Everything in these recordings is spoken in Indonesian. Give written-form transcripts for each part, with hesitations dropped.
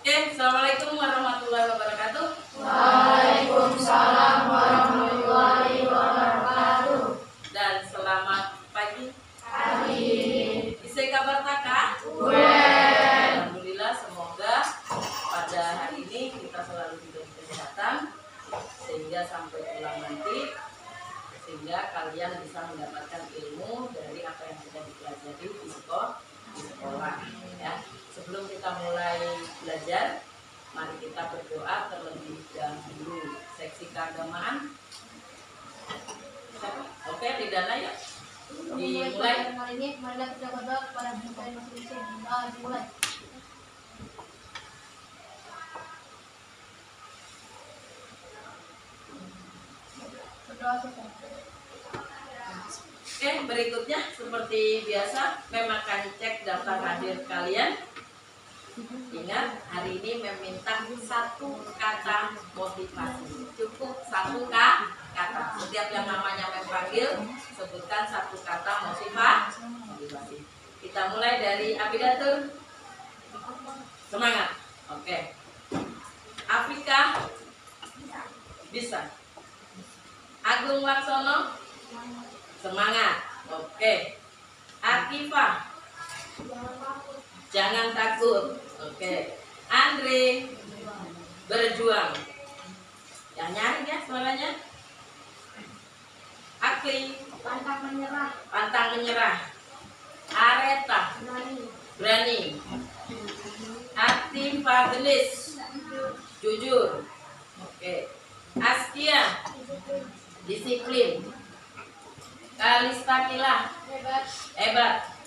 Assalamualaikum warahmatullahi wabarakatuh. Waalaikumsalam warahmatullahi wabarakatuh. Dan selamat pagi. Pagi. Bisa kabar taka? Alhamdulillah, semoga pada hari ini kita selalu diberi kesehatan sehingga sampai pulang nanti, sehingga kalian bisa mendapatkan ilmu dari apa yang sudah dipelajari di sekolah. Ya. Sebelum kita mulai belajar, mari kita berdoa terlebih dahulu. Seksi keagamaan. Oke, Lidana ya. Dimulai. Hari ini marilah kita berdoa kepada Tuhan masing-masing. Dimulai. Berdoa selesai. Oke, berikutnya seperti biasa, memakan cek daftar hadir kalian. Ingat, hari ini meminta satu kata motivasi. Cukup satu kata. Setiap yang namanya memanggil, sebutkan satu kata motivasi. Kita mulai dari Abidatur. Semangat. Oke. Afrika bisa. Agung Laksono. Semangat. Oke. Akifah. Jangan takut. Oke. Andre. Berjuang. Yang nyaring ya suaranya. Akli. Pantang menyerah. Pantang menyerah. Areta. Berani. Aktif Gelis. Jujur. Oke. Askia. Disiplin. Kalistakila. Hebat.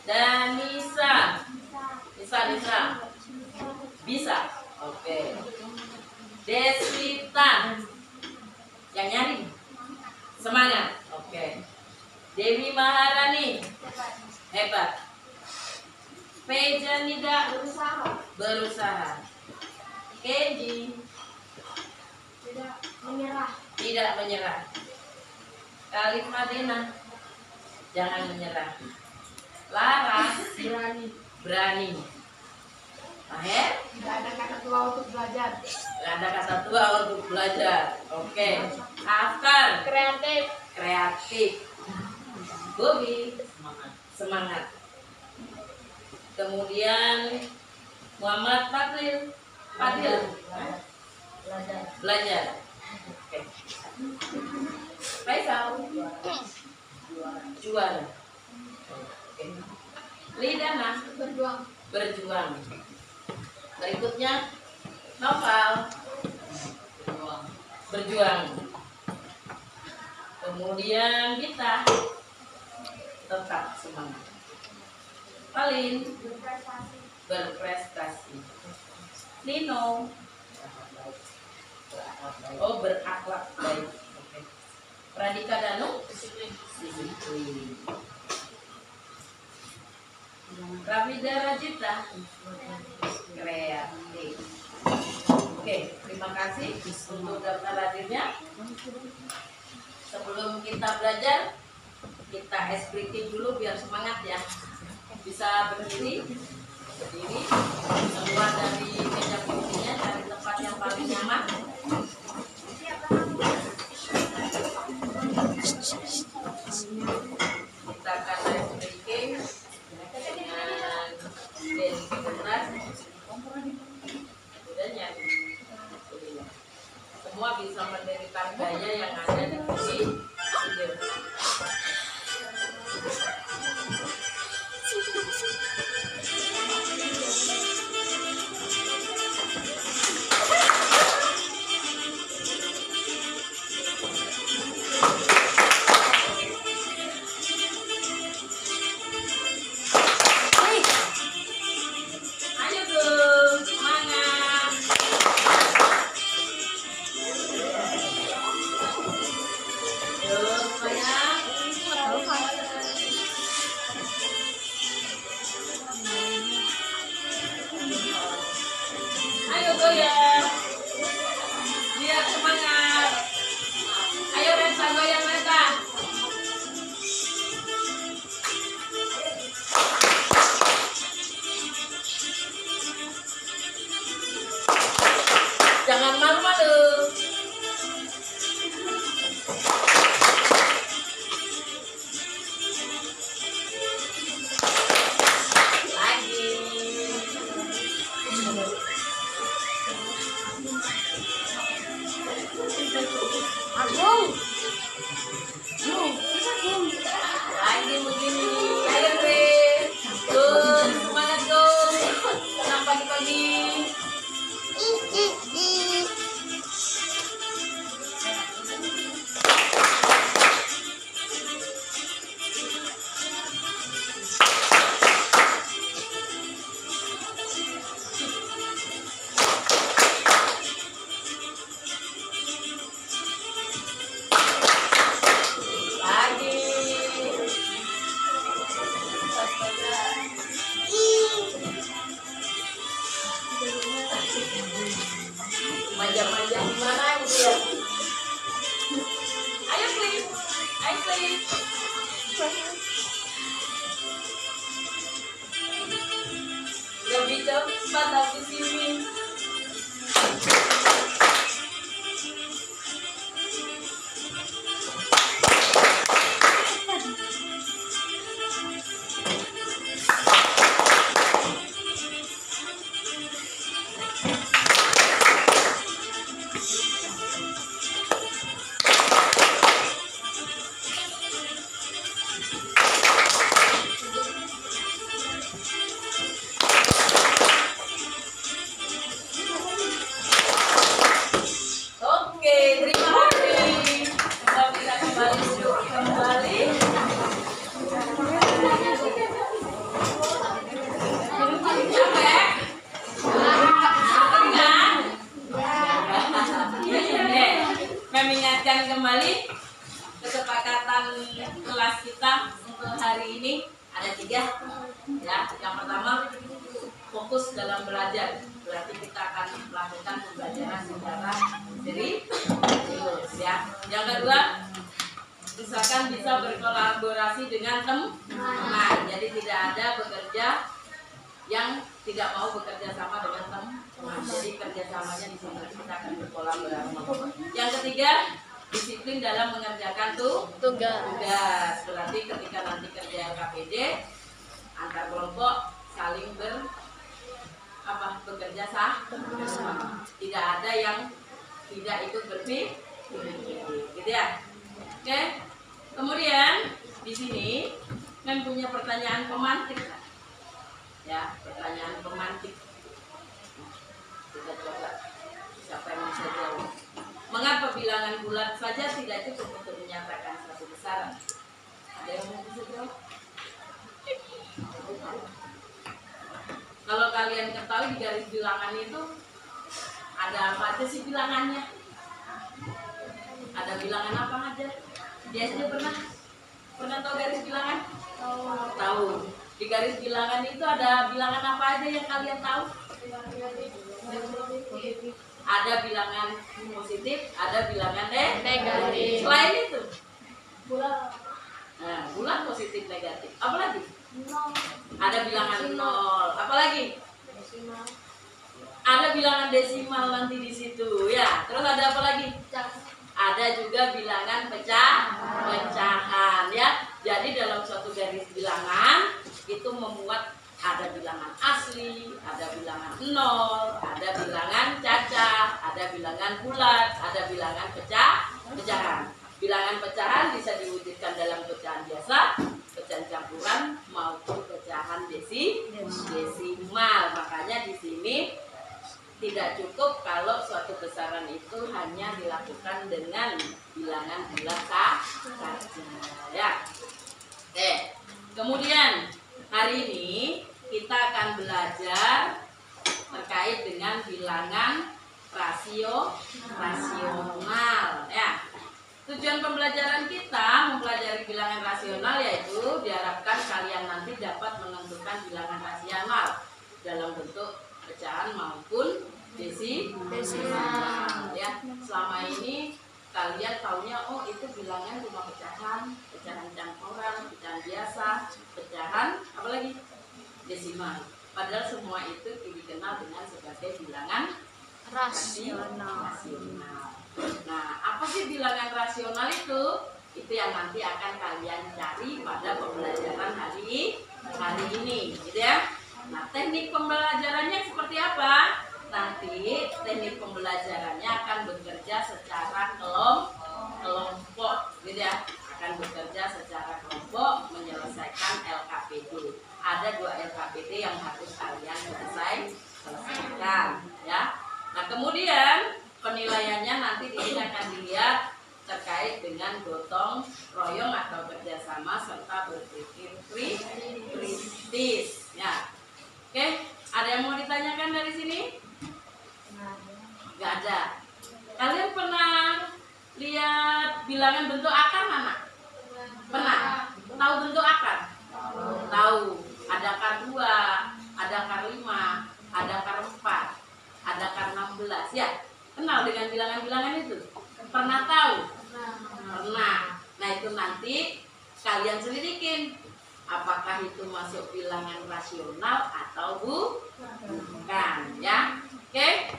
Dan Nisa. Bisa. Oke. Deswita. Yang nyaring. Semangat. Oke. Dewi Maharani. Hebat. Pejanida. Berusaha. Kenji. Tidak menyerah. Khalif Madinah. Jangan menyerah. Laras. Berani. Maher. Tidak ada kata tua untuk belajar. Gak ada kata tua untuk belajar. Oke. Afkar. Kreatif. Bobi. Semangat. Kemudian Muhammad Fadil. Belajar. Oke. Faisal. Juara. Oke. Lidana. Berjuang. Berikutnya Noval. Berjuang. Kemudian kita tetap semangat. Palin. Berprestasi. Nino. Berakhlak baik. Oke. Pradika Danu. Disiplin. Rafida Rajita. Kreatif. Oke, terima kasih untuk daftar hadirnya. Sebelum kita belajar, kita ice breaking dulu biar semangat ya. Bisa berdiri. Semua dari meja kursinya cari tempat yang paling nyaman. Kita akan ice breaking dengan intensitas. Kemudian nyanyi. Semua bisa mendirikan gaya yang ada di sini. Ayo dong, semangat. Yuk, semangat. Ayo goyang. Biar semangat. Ayo Rensa goyang Rensa. Jangan malu-malu. Lagi. Lagi begini. Ayo Dre. Gun, semangat Gun. Senang pagi-pagi. Lagi. Manja-manja gimana gitu ya? Ayo please. Ayo please. Lebih cepat aku sini. Oke, terima kasih. Kita bisa kembali duduk kembali. Capek? Ringan? Mengingatkan kembali kesepakatan kelas kita untuk hari ini ada 3 ya. Yang pertama fokus dalam belajar, berarti kita akan melakukan pembelajaran secara serius ya. Yang kedua, misalkan bisa berkolaborasi dengan teman, jadi tidak ada bekerja yang tidak mau bekerja sama dengan teman, jadi kerjasamanya di sini kita akan berkolaborasi. Yang ketiga, disiplin dalam mengerjakan tugas, berarti ketika nanti kerja KPD antar kelompok saling bekerja sama, tidak ada yang tidak ikut berpikir, gitu ya. Oke, kemudian di sini kan punya pertanyaan pemantik, ya, pertanyaan pemantik. Kita coba siapa yang bisa jawab. Mengapa bilangan bulat saja tidak cukup untuk menyatakan satu besaran? Ada yang mau bisa jawab? Kalau kalian ketahui di garis bilangan itu ada apa aja sih bilangannya? Ada bilangan apa aja? Dia SD pernah tahu garis bilangan? Tahu. Di garis bilangan itu ada bilangan apa aja yang kalian tahu? Ada bilangan positif, ada bilangan negatif. Selain itu? Bulat positif negatif. Apa lagi? Ada bilangan 0. Apa lagi? Ada bilangan desimal nanti di situ ya. Terus ada apa lagi? Ada juga bilangan pecahan ya. Jadi dalam suatu garis bilangan itu memuat ada bilangan asli, ada bilangan 0, ada bilangan cacah, ada bilangan bulat, ada bilangan pecahan. Bilangan pecahan bisa diwujudkan dalam pecahan biasa, pecahan campuran maupun pecahan desimal. Makanya di sini tidak cukup kalau suatu besaran itu hanya dilakukan dengan bilangan bulat saja ya. Oke. Kemudian hari ini kita akan belajar terkait dengan bilangan rasional ya. Tujuan pembelajaran kita mempelajari bilangan rasional yaitu diharapkan kalian nanti dapat menentukan bilangan rasional dalam bentuk pecahan maupun desimal ya. Selama ini kalian taunya oh itu bilangan cuma pecahan campuran, pecahan biasa, pecahan apalagi desimal. Padahal semua itu dikenal dengan sebagai bilangan Rasional. Nah, apa sih bilangan rasional itu? Itu yang nanti akan kalian cari pada pembelajaran hari ini, gitu ya. Nah, teknik pembelajarannya seperti apa? Nanti teknik pembelajarannya akan bekerja secara kelompok, gitu ya. Akan bekerja secara kelompok menyelesaikan LKPD. Ada 2 LKPD yang harus kalian selesaikan, ya. Nah, kemudian penilaiannya nanti di sini akan dilihat terkait dengan gotong royong atau kerjasama serta berpikir kritis. Ya, oke. Ada yang mau ditanyakan dari sini? Nggak ada. Kalian pernah lihat bilangan bentuk akar mana? Pernah? Tahu bentuk akar? Tahu. Ada akar 2, ada akar 5, ada akar 4, ada akar 16. Ya, kenal dengan bilangan-bilangan itu? Pernah tahu? Pernah. Nah, itu nanti kalian selidikin apakah itu masuk bilangan rasional atau bukan, ya. Oke.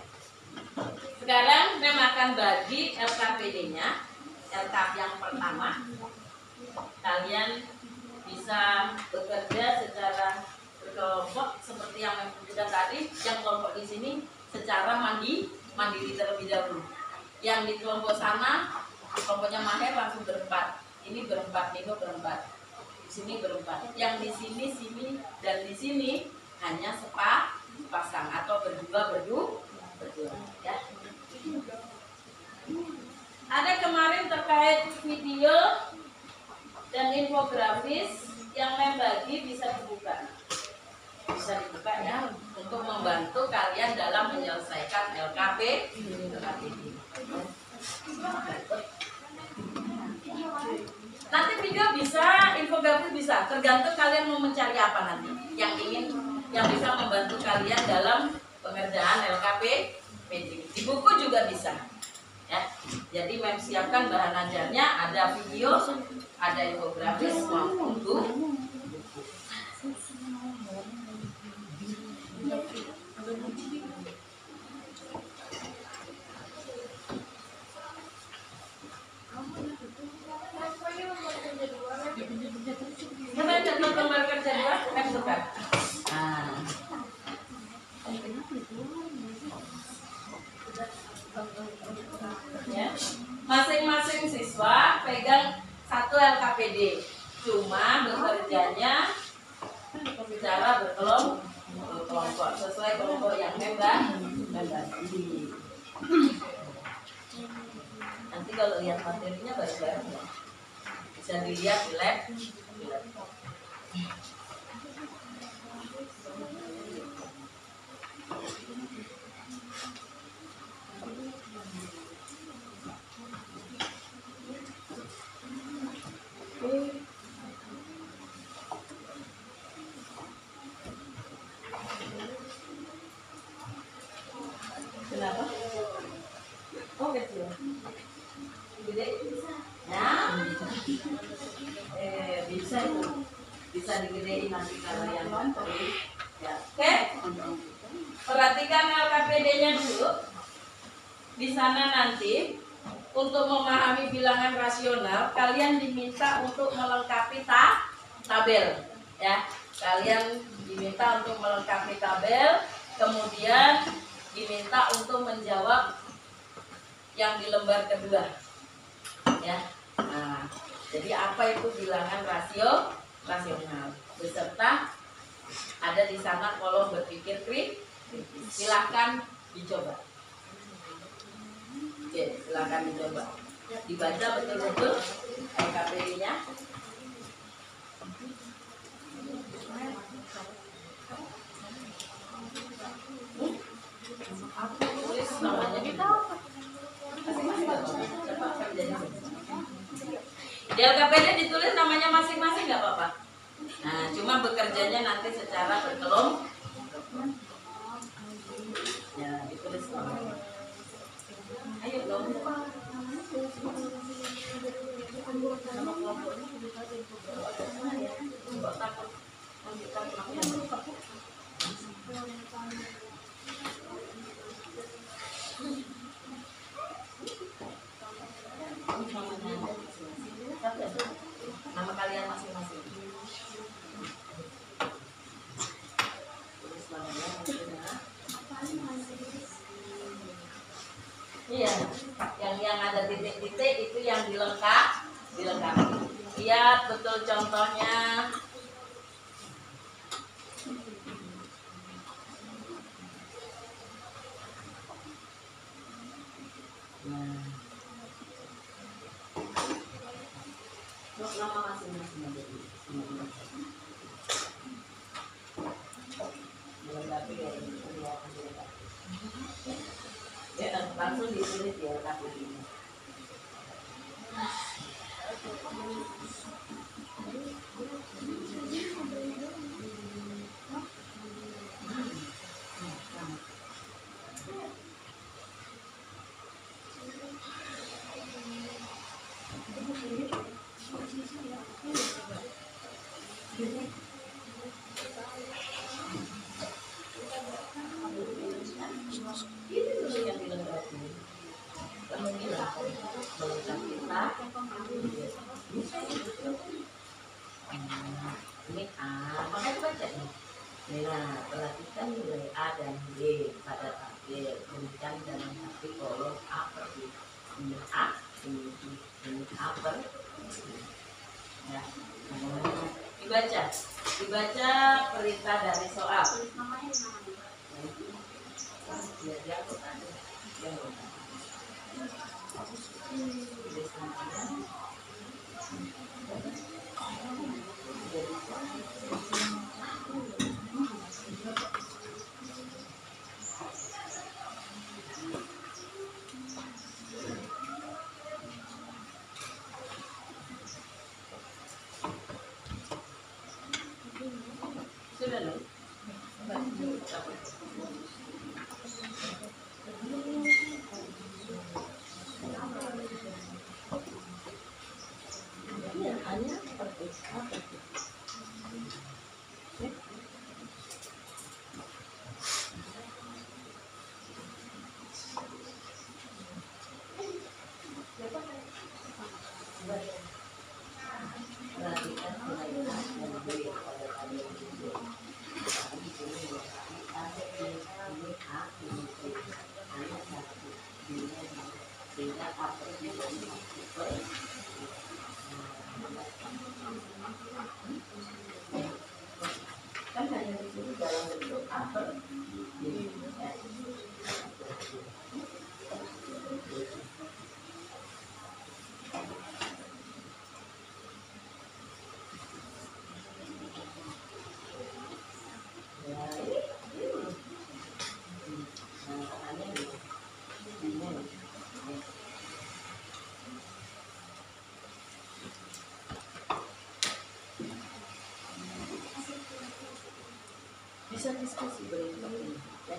Sekarang Mem akan bagi LKPD-nya. LKP yang pertama, kalian bisa bekerja secara berkelompok seperti yang Mem sudah tadi. Yang kelompok di sini secara mandiri terlebih dahulu. Yang di kelompok sana, kelompoknya Maher langsung berempat. Ini berempat, Nino berempat. Di sini berempat. Yang di sini, dan di sini hanya sepasang atau berdua, ya. Ada kemarin terkait video dan infografis yang Mem bagi bisa dibuka. Bisa dibuka, ya, untuk membantu kalian dalam menyelesaikan LKPD. Nanti video bisa, infografis bisa, tergantung kalian mau mencari apa nanti. Yang bisa membantu kalian dalam pengerjaan LKPD. Di buku juga bisa. Ya. Jadi Mem siapkan bahan ajarnya, ada video, ada infografis maupun buku. Siapa yang dapat gambar kerja 2? Mem suka. Ya. Masing-masing siswa pegang 1 LKPD. Cuma bekerjanya secara berkelompok sesuai kelompok yang Mem bagi. Nanti kalau lihat materinya bareng-bareng ya. Bisa dilihat di lab. Kenapa? Oh, kecil. Gede? Nah, bisa itu. Bisa digedein nanti kalau yang nonton. Ya. Oke. Perhatikan LKPD-nya dulu. Di sana nanti untuk memahami bilangan rasional, kalian diminta untuk melengkapi tabel. Ya, kalian diminta untuk melengkapi tabel, kemudian diminta untuk menjawab yang di lembar kedua. Ya. Nah, jadi apa itu bilangan rasional? Beserta ada di sana kolom berpikir kritis. Silahkan dicoba. Oke, silahkan dicoba. Dibaca betul-betul LKPD-nya. Tulis namanya gitu. Di LKPD ditulis namanya masing-masing nggak apa-apa. Nah, cuma bekerjanya nanti secara berkelompok. Ya, ditulis namanya. Ayo dong. Nama kelompoknya nggak takut. titik-titik itu yang dilengkapi. Lihat betul contohnya. Nah, untuk nama masing-masing aja dulu. Melengkapi ya, ya langsung ditulis ya lengkapi ini. Ini A, makanya baca nih. Nah, perhatikan nilai A dan B pada tabel. Berikan dan lengkapi kolom A per B. Ini A, ini A per B. Ya, dibaca perintah dari soal. Biar dia sudah loh. Iya, hanya seperti apa? Perhatikan kan hanya disuruh dalam bentuk apa? Bisa diskusi berikut ini, ya.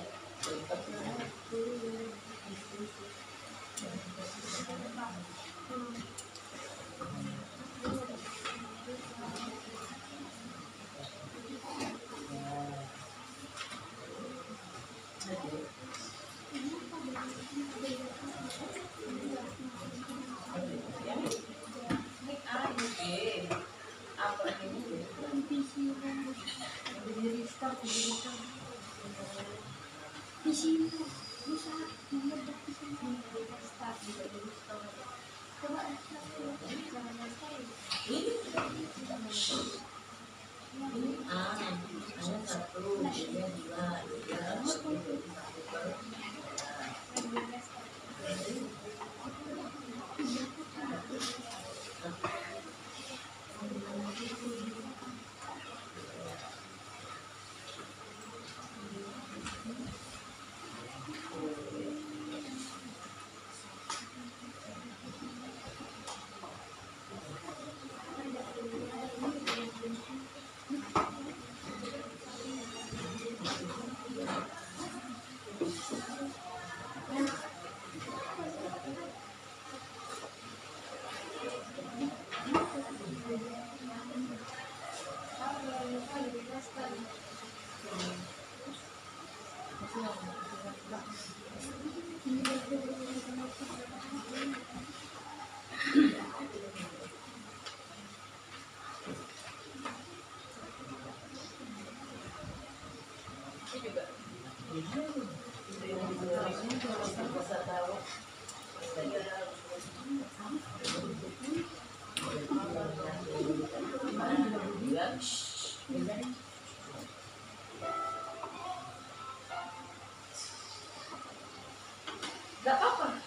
Gak apa-apa,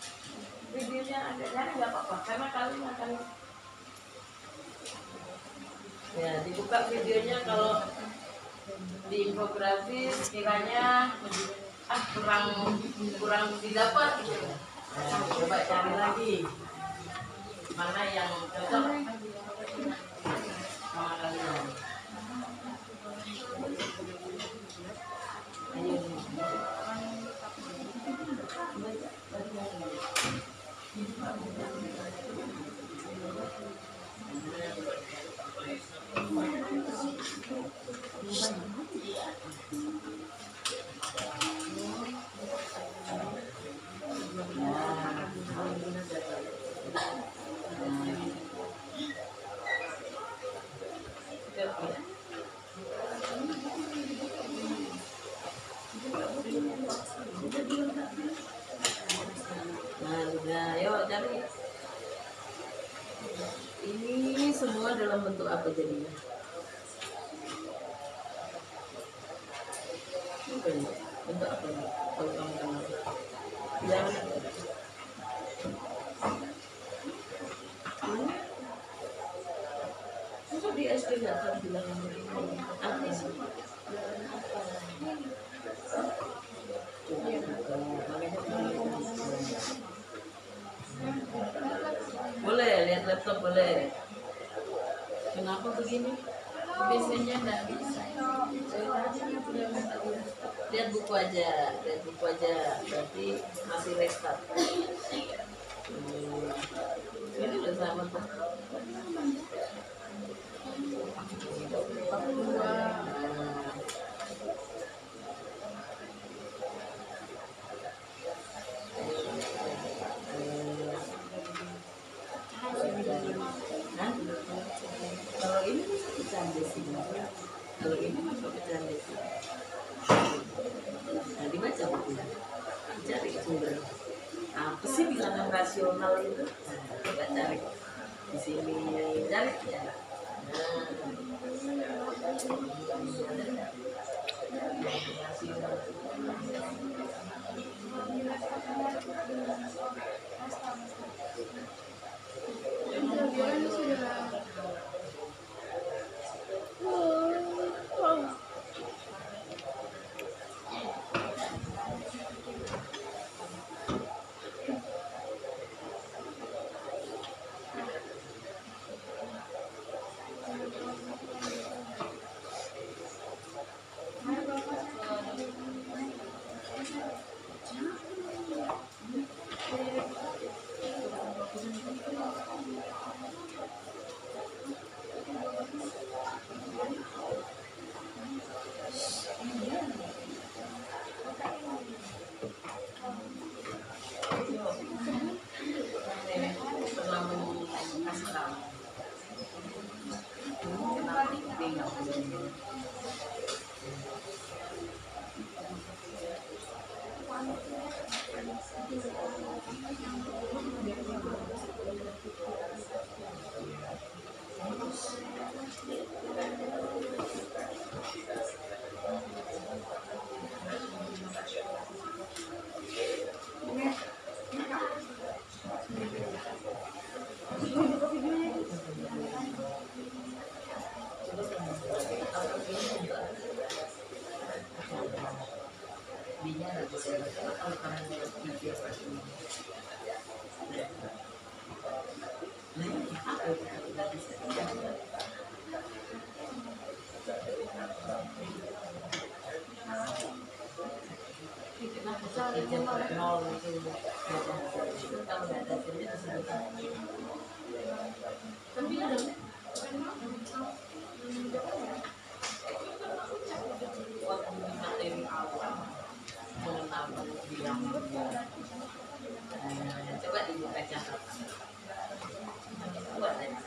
videonya agak nyari gak apa-apa, karena kalian akan ya dibuka videonya. Kalau di infografis kiranya kurang didapat gitu. Nah, coba cari lagi mana yang cocok sama kalian. Ayo. Nah, yuk cari. Ini semua dalam bentuk apa jadinya? Bentuk apa nih? Kalau kamu kenal? Jangan. Masa di SD nggak tahu bilang apa sih? Boleh lihat laptop boleh. Kenapa begini? Biasanya nggak bisa. Lihat buku aja, berarti masih restart. Ini udah sama tuh. Kalau ini bisa pecahan desimal. Kalau ini masuk pecahan desimal. Nah, dibaca bukunya. Cari sumber. Apa sih bilangan rasional itu? Nah, coba cari. Di sini cari ya. Coba dibuka catatan. Buat aja.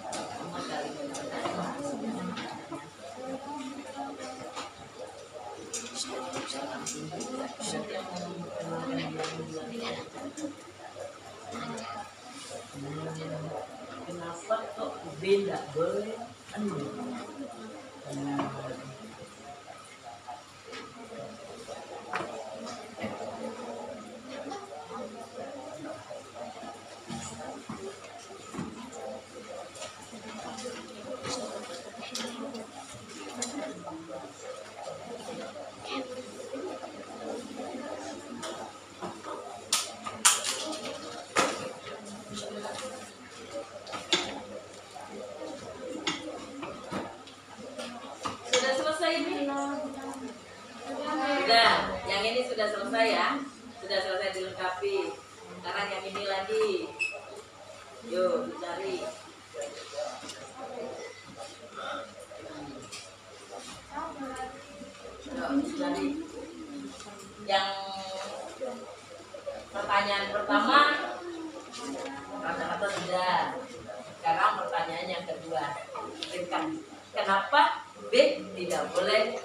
Sama kali Kenapa kok beda boleh? Sudah selesai ini? Sudah, yang ini sudah selesai ya. Sudah selesai dilengkapi. Sekarang yang ini lagi. Yuk, dicari. Yuk, dicari. Yang pertanyaan pertama kata-kata sudah. Sekarang pertanyaan yang kedua. Kenapa B tidak boleh?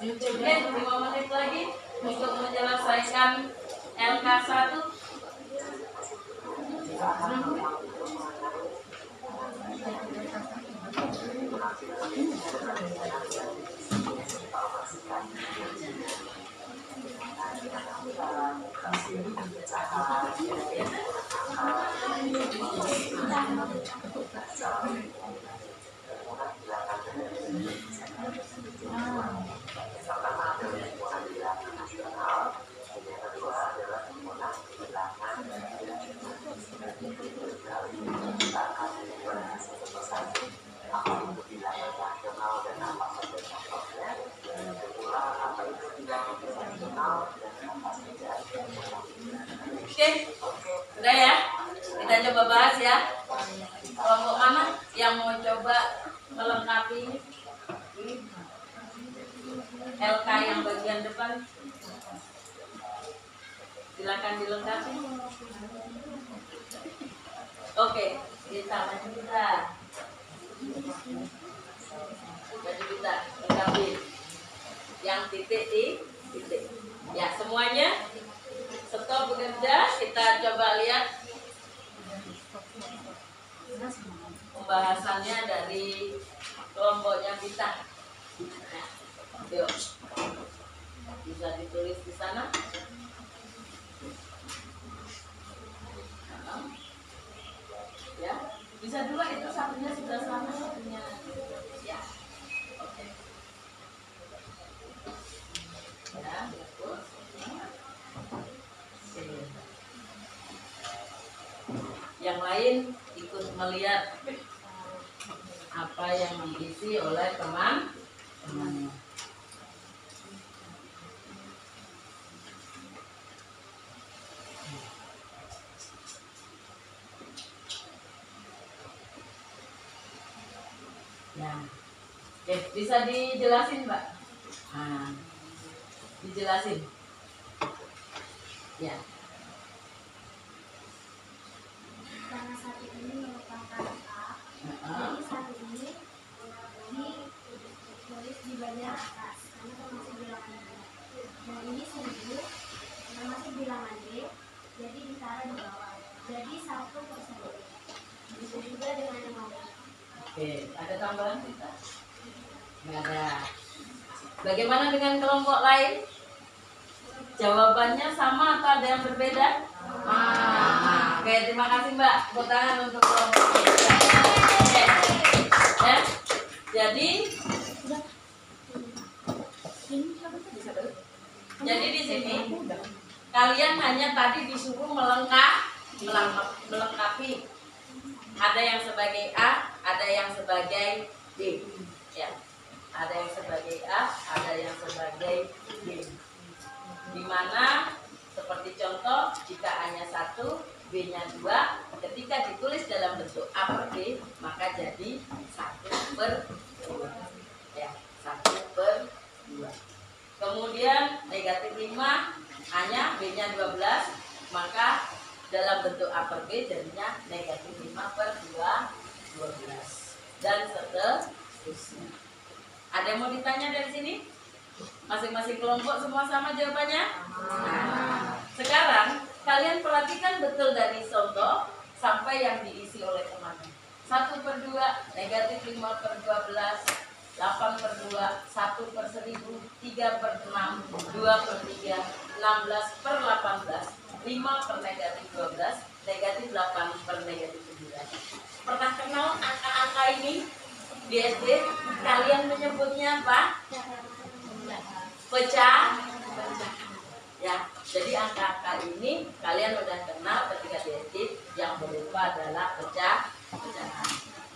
Oke, 5 menit lagi untuk menyelesaikan LK1. Oke, udah ya. Kita coba bahas ya. Kelompok mana yang mau coba melengkapi LK yang bagian depan? Silakan dilengkapi. Oke, kita maju kita. Maju kita lengkapi. Yang titik di titik. Ya, semuanya stop bekerja. Kita coba lihat pembahasannya dari kelompoknya kita. Nah, yuk, bisa ditulis di sana. Ya, bisa dulu itu satunya sudah sama satunya. Ya, oke. Ya, bagus. Yang lain ikut melihat apa yang diisi oleh teman-temannya. Ya, oke, bisa dijelasin, Mbak? Nah, dijelasin. Ya. Karena satu ini merupakan A, jadi satu ini ditulis di bagian atas karena termasuk bilangan B. Dan ini 1000 termasuk bilangan D, jadi ditaruh di bawah. Jadi 1%. Begitu juga dengan yang lain. Oke, ada tambahan kita? Nggak ada. Bagaimana dengan kelompok lain? Jawabannya sama atau ada yang berbeda? Oke, terima kasih Mbak. Tepuk tangan untuk kelompok kita. Oke. Ya. Jadi di sini kalian hanya tadi disuruh melengkapi Ada yang sebagai A, ada yang sebagai B. Ya. Ada yang sebagai A, ada yang sebagai B. Di mana seperti contoh, jika A-nya 1, B-nya 2, ketika ditulis dalam bentuk A per B, maka jadi 1/2. Ya, 1/2. Kemudian negatif 5, A-nya, B-nya 12, maka dalam bentuk A per B jadinya negatif 5/2, 12. Dan seterusnya. Ada yang mau ditanya dari sini? Masing-masing kelompok semua sama jawabannya? Nah, sekarang kalian perhatikan betul dari contoh sampai yang diisi oleh temannya. 1/2, negatif 5/12, 8/2, 1/1000, 3/6, 2/3, 16/18, 5/-12, negatif 8/-9. Pernah kenal angka-angka ini di SD? Kalian menyebutnya apa? Pecah. Ya, jadi angka-angka ini kalian udah kenal ketika di SD, yang berupa adalah pecahan.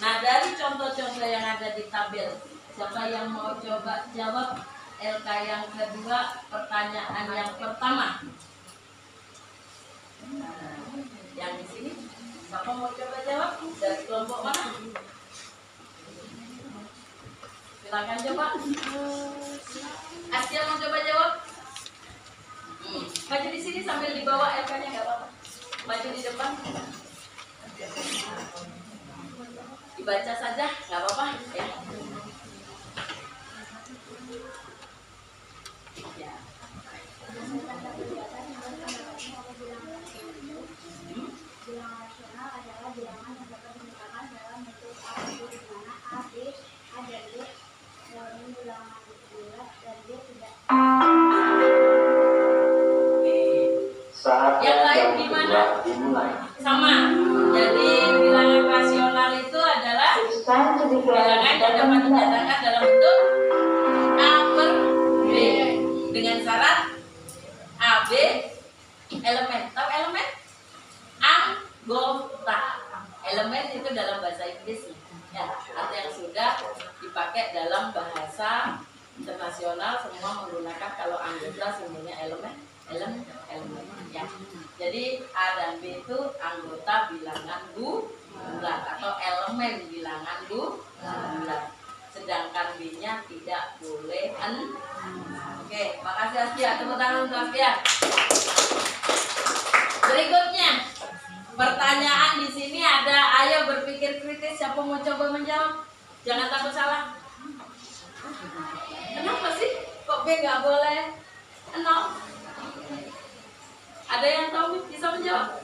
Nah, dari contoh-contoh yang ada di tabel, siapa yang mau coba jawab LK yang kedua, pertanyaan yang pertama? Nah, yang di sini, siapa mau coba jawab? Dari kelompok mana? Silakan coba. Asia mau coba jawab? Maju di sini sambil dibawa LK-nya, nggak apa-apa. Maju di depan. Dibaca saja, nggak apa-apa. Ya. Ya. Bilangan rasional adalah bilangan yang dapat dinyatakan dalam bentuk A, B, di mana A, B, A dan B bilangan bulat dan B tidak. Yang lain gimana? Sama. Jadi bilangan rasional itu adalah bilangan yang dapat dinyatakan dalam bentuk A per B dengan syarat A, B, elemen. Tahu elemen? Anggota. Elemen itu dalam bahasa Inggris, ya, atau yang sudah dipakai dalam bahasa internasional semua menggunakan kalau anggota semuanya elemen ya. Jadi A dan B itu anggota bilangan bulat atau elemen bilangan bulat. Sedangkan B-nya tidak boleh Oke, makasih Astia. Tepuk tangan untuk Astia. Berikutnya, pertanyaan di sini ada, ayo berpikir kritis. Siapa mau coba menjawab? Jangan takut salah. Kenapa sih kok B nggak boleh 0? Ada yang tahu bisa menjawab?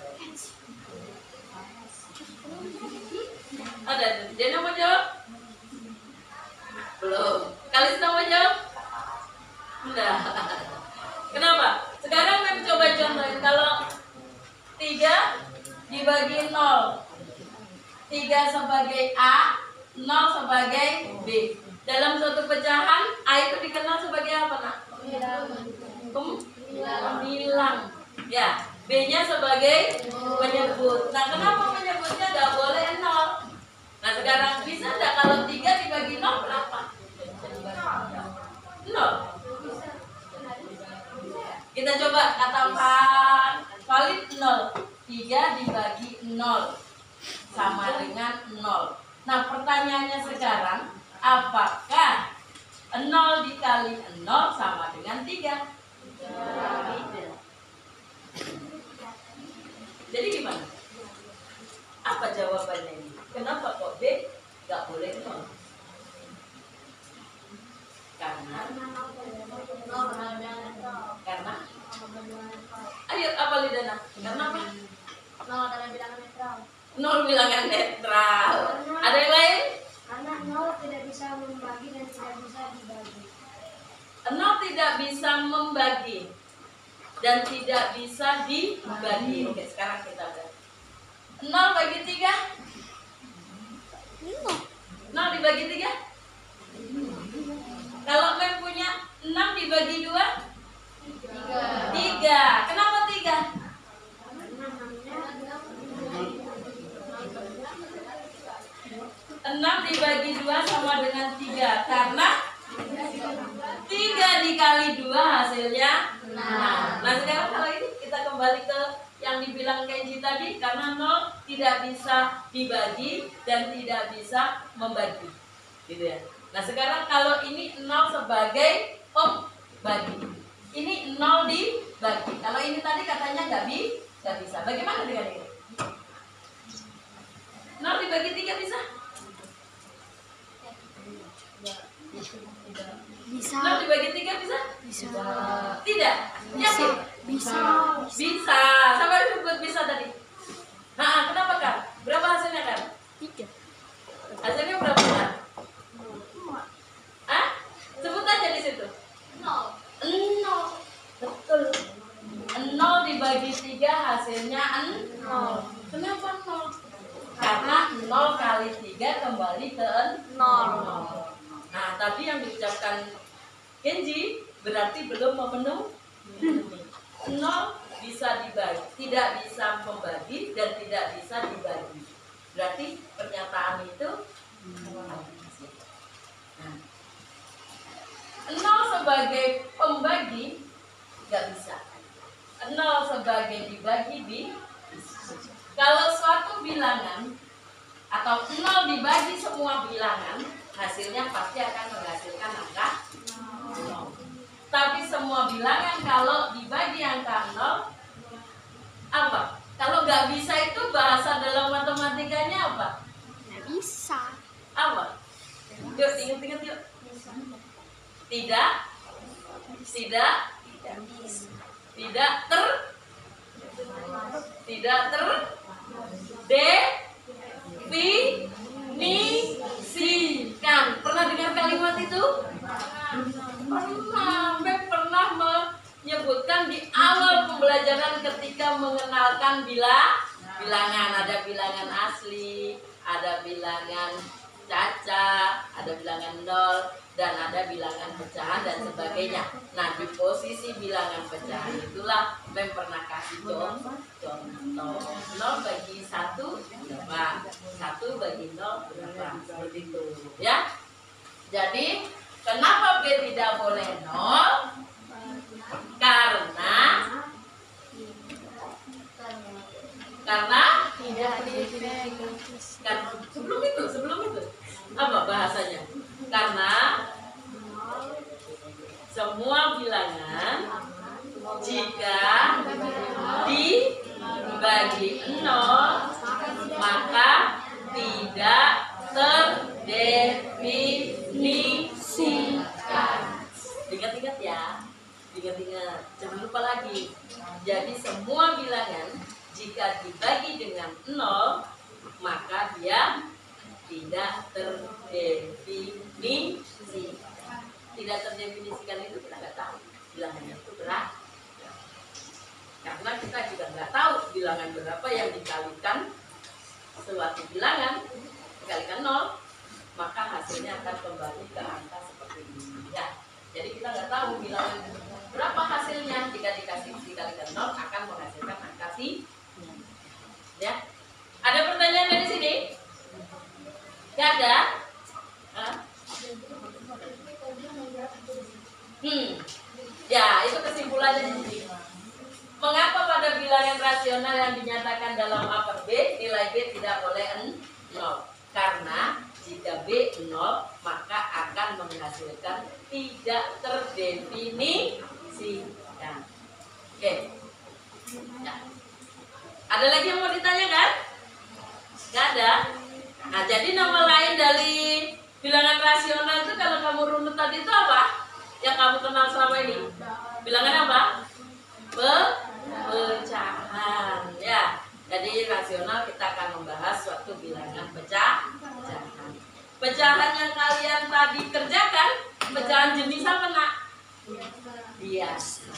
Ada. Dena mau jawab? Belum. Kalista mau jawab? Enggak. Kenapa? Sekarang kami coba contohin. Kalau 3 dibagi 0, 3 sebagai A, 0 sebagai B. Dalam suatu pecahan, A itu dikenal sebagai apa, nak? Bilang. Ya, B-nya sebagai penyebut. Nah, kenapa penyebutnya nggak boleh 0? Nah, sekarang bisa nggak kalau 3 dibagi 0 berapa? 0. Kita coba katakan valid 0. 3 dibagi 0 sama dengan 0. Nah, pertanyaannya sekarang, apakah 0 dikali 0 sama dengan 3? Tidak. Jadi gimana? Apa jawabannya ini? Kenapa kok B nggak boleh 0? Karena ayo apa Lidana? Karena apa? 0 adalah bilangan netral. 0 bilangan netral. Ada yang lain? Karena 0 tidak bisa membagi dan tidak bisa dibagi. 0 tidak bisa membagi dan tidak bisa dibagi. Oke, sekarang kita lihat. 0 bagi 3? 0 dibagi 3? Kalau Mem punya 6 dibagi 2? 3. Kenapa 3? 6 dibagi 2 sama dengan 3. Karena 3 dikali 2 hasilnya 6. Nah sekarang kalau ini kita kembali ke yang dibilang Kenji tadi. Karena 0 tidak bisa dibagi dan tidak bisa membagi, gitu ya. Nah sekarang kalau ini 0 sebagai pembagi, ini 0 dibagi. Kalau ini tadi katanya nggak bisa. Bagaimana dengan ini? 0 dibagi 3 bisa? Bisa. 0 dibagi 3 bisa? Bisa. Tidak? Yakin? Bisa. Bisa. Siapa yang sebut bisa tadi? Nah, kenapa kan? Berapa hasilnya kan? 3. Hasilnya berapa kan? Hah? Sebut aja di situ. 0. Betul. 0 dibagi 3 hasilnya 0. Kenapa 0? Karena 0 kali 3 kembali ke 0. Nah, tadi yang diucapkan Kenji berarti belum memenuhi. 0 bisa dibagi, tidak bisa membagi dan tidak bisa dibagi. Berarti pernyataan itu 0 sebagai pembagi nggak bisa. 0 sebagai dibagi bisa. Kalau suatu bilangan atau 0 dibagi semua bilangan, hasilnya pasti akan menghasilkan angka 0. Tapi semua bilangan kalau dibagi angka 0, apa? Kalau nggak bisa itu bahasa dalam matematikanya apa? Nggak bisa. Apa? Yuk, ingat-ingat yuk. Tidak terdefinisikan. Pernah dengar kalimat itu? Pernah menyebutkan di awal pembelajaran ketika mengenalkan bilangan. Ada bilangan asli, ada bilangan caca, ada bilangan 0, dan ada bilangan pecahan dan sebagainya. Nah, di posisi bilangan pecahan itulah Mem pernah kasih contoh 0 bagi 1 berapa, 1 bagi 0 berapa, seperti itu ya. Jadi kenapa B tidak boleh 0? Karena Tidak definisikan. kan sebelum itu apa bahasanya? Karena semua bilangan jika dibagi 0 maka tidak terdefinisikan. Ingat-ingat ya, ingat-ingat, jangan lupa lagi. Jadi semua bilangan jika dibagi dengan 0 maka dia tidak terdefinisikan. Tidak terdefinisikan itu kita nggak tahu bilangannya itu berapa. Karena kita juga nggak tahu bilangan berapa yang dikalikan suatu bilangan dikalikan 0, maka hasilnya akan kembali ke angka seperti ini. Ya, jadi kita nggak tahu bilangan berapa hasilnya jika dikalikan 0 akan menghasilkan angka si. Ya, ada pertanyaan dari sini? Gak ada? Hah? Ya, itu kesimpulannya di sini. Mengapa pada bilangan rasional yang dinyatakan dalam A per B, nilai B tidak boleh 0? Karena jika B 0, maka akan menghasilkan tidak terdefinisikan. Oke. Ya. Ada lagi yang mau ditanyakan? Gak ada? Nah, jadi nama lain dari bilangan rasional itu kalau kamu runut tadi itu apa? Yang kamu kenal selama ini? Bilangan apa? Pecahan. Ya. Jadi rasional kita akan membahas suatu bilangan pecahan. Pecahan yang kalian tadi kerjakan, pecahan jenis apa nak? Biasa.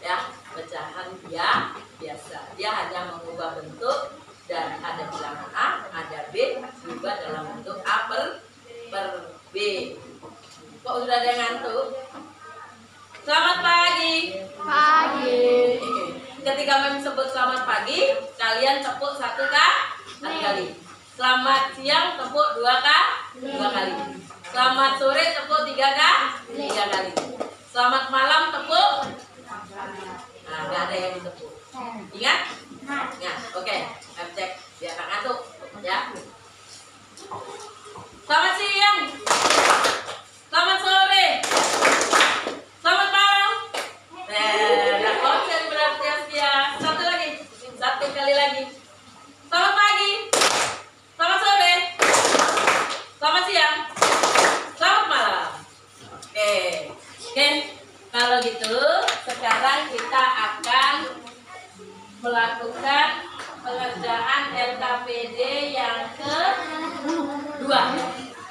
Ya, pecahan biasa. Dia hanya mengubah bentuk dan ada bilangan A, ada B, juga dalam bentuk A per B. Kok sudah ada yang ngantuk? Selamat pagi. Ketika Mem sebut selamat pagi, kalian tepuk satu kali. Selamat siang tepuk 2 kali. Selamat sore tepuk 3 kali. Selamat malam tepuk. Nah, nggak ada yang ditepuk. Ingat? Ingat. Oke, kita cek biar nggak ngantuk ya. Selamat siang. Selamat sore. Selamat malam. Nah, konsen berarti ya. Satu kali lagi. Selamat pagi. Selamat sore. Selamat siang. Selamat malam. Oke. Kalau gitu, sekarang kita akan melakukan pengerjaan LKPD yang kedua.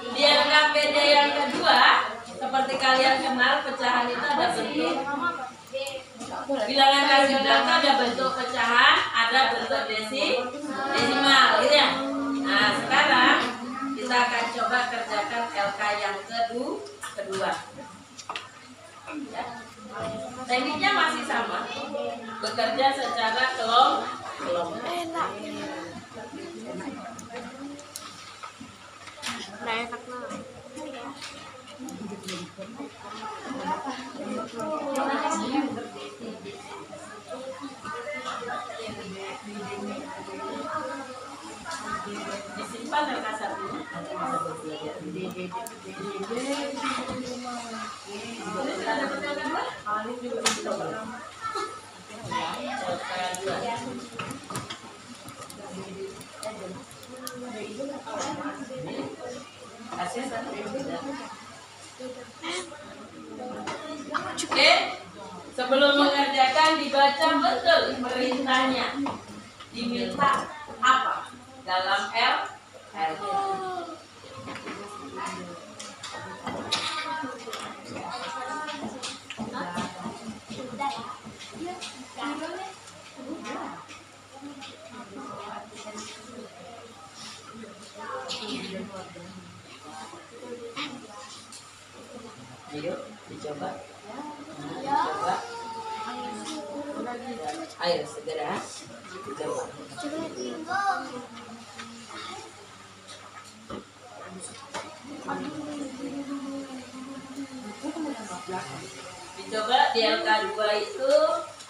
Di LKPD yang kedua, seperti kalian kenal, pecahan itu ada bentuk bilangan rasional, itu ada bentuk pecahan, ada bentuk desimal, gitu ya. Nah, sekarang kita akan coba kerjakan LK yang kedua. Ya. Tekniknya masih sama, bekerja secara kelompok. Disimpan LK 1 nanti bisa belajar. Oke, sebelum mengerjakan dibaca betul perintahnya. Diminta apa dalam L? Ayo, dicoba. Dicoba. Ayo segera dicoba. Dicoba di LK2 itu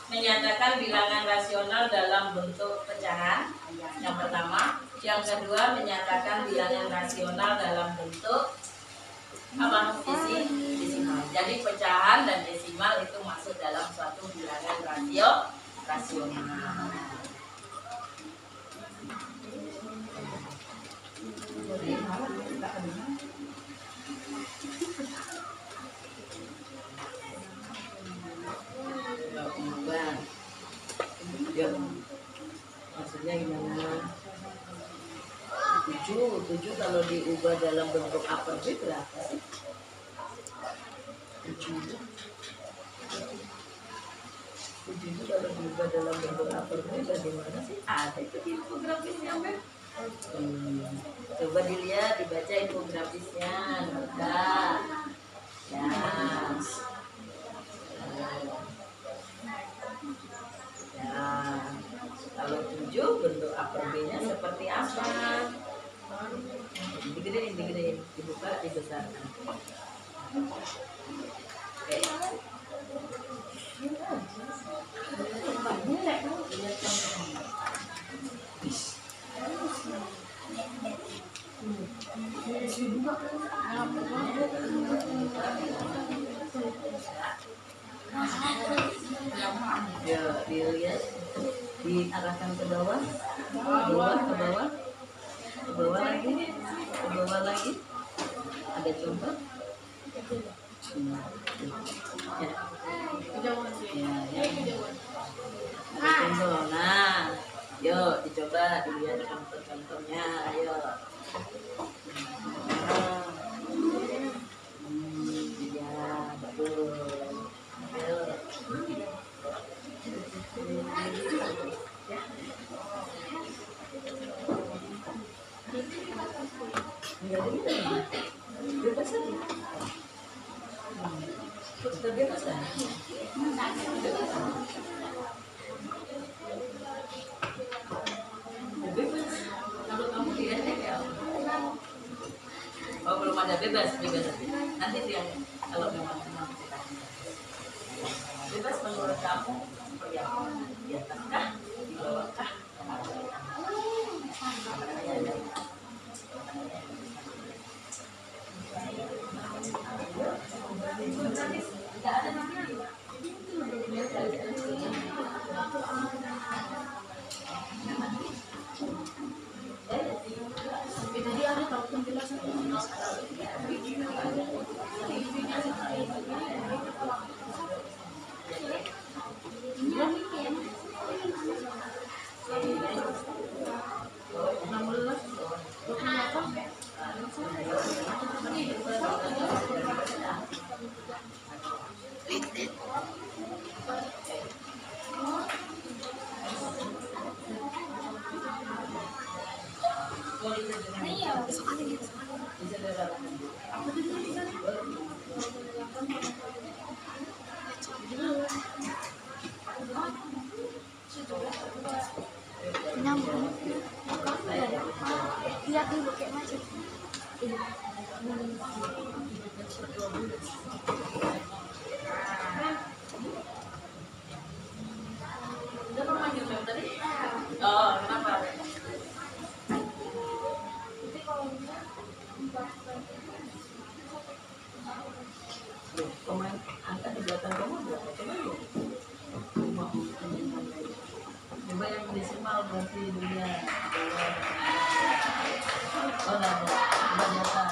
menyatakan bilangan rasional dalam bentuk pecahan. Yang pertama, yang kedua menyatakan bilangan rasional dalam bentuk apa? Desimal. Jadi pecahan dan desimal itu masuk dalam suatu bilangan rasional. Ya, maksudnya gimana? 7 kalau diubah dalam bentuk upper B berapa sih? 7 kalau diubah dalam bentuk upper B bagaimana sih? Ada itu infografisnya, Mbak? Coba dilihat, dibaca infografisnya. Nah, ya. Nah, kalau 7 bentuk upper B-nya seperti apa? Digedein, dibuka, dibesarkan. Oke. Ya, dilihat, diarahkan ke bawah, ke bawah lagi. Ada contoh? Contoh. Nah, yuk dicoba dilihat contoh-contohnya, ayo. Ya, betul. Ayo. Kalau kamu lihatnya kayak bebas nanti dia kalau memang kita bebas menurut kamu seperti apa, di atas kah, di bawah kah? Tadi ada tahu penjelasan lihat dulu kayak macam Kenapa manggil kamu tadi? Oh, kenapa? Loh, pemain angka di belakang kamu berapa? Coba yuk. Coba yang desimal berarti dunia. Oh, enggak ada. Coba di atas.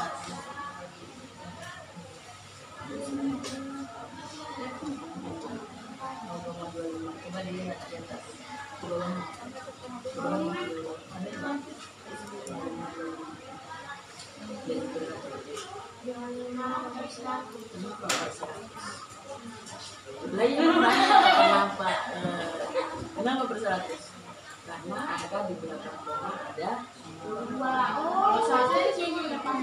Coba dilihat di atas. Di bawahnya. Di bawahnya. Ada nggak? Lah iya kenapa? Kenapa berseratus? Karena ada di belakang koma ada satu sini depan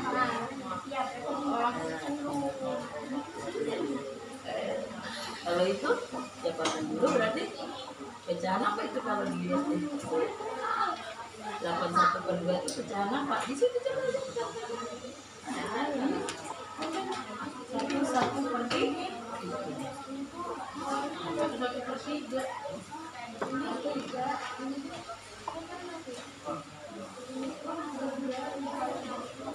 kalau itu ya pakai dulu berarti pecahan apa itu kalau dilihat itu 81/2 itu pecahan apa? Di situ coba satu per tiga.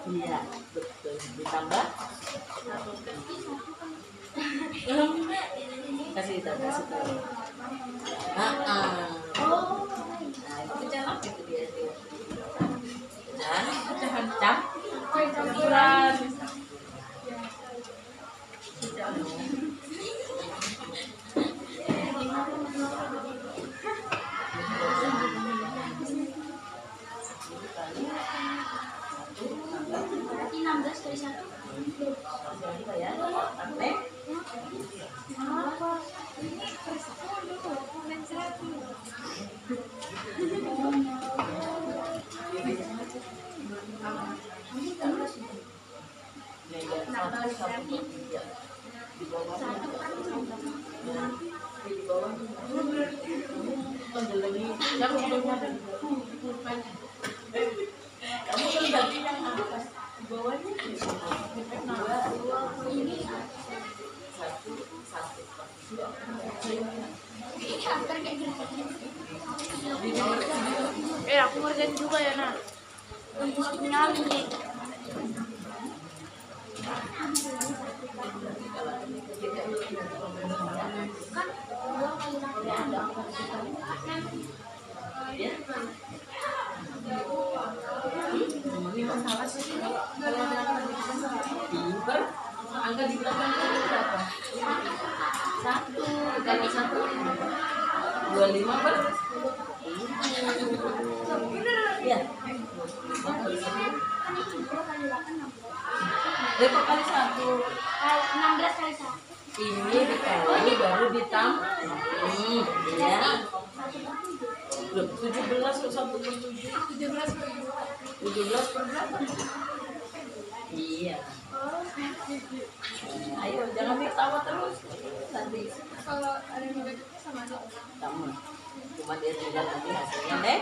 Iya, betul. Ditambah kasih tahu. Nah, itu pecahan apa itu dia? Pecahan campuran. berarti 16 kali 1 Ya, apa ini komen 100 di bawah kamu kan ganti yang atas di bawahnya ini satu ini antar kayak gini Aku ngerjain juga ya, Nak. untuk nyali nih kan 2 kali 6 ini masalah sih kalau ada pinter angka di belakang itu berapa? 1 kali 1 25 per iya 25 kali 1 berapa kali 1 16 kali 1 ini dikali baru ditambah ya loh 17 kok 1 per 7 17 per berapa? Iya. Ayo jangan ketawa terus nanti Kalau ada negatifnya sama aja. sama cuma dia tinggal nanti hasilnya deh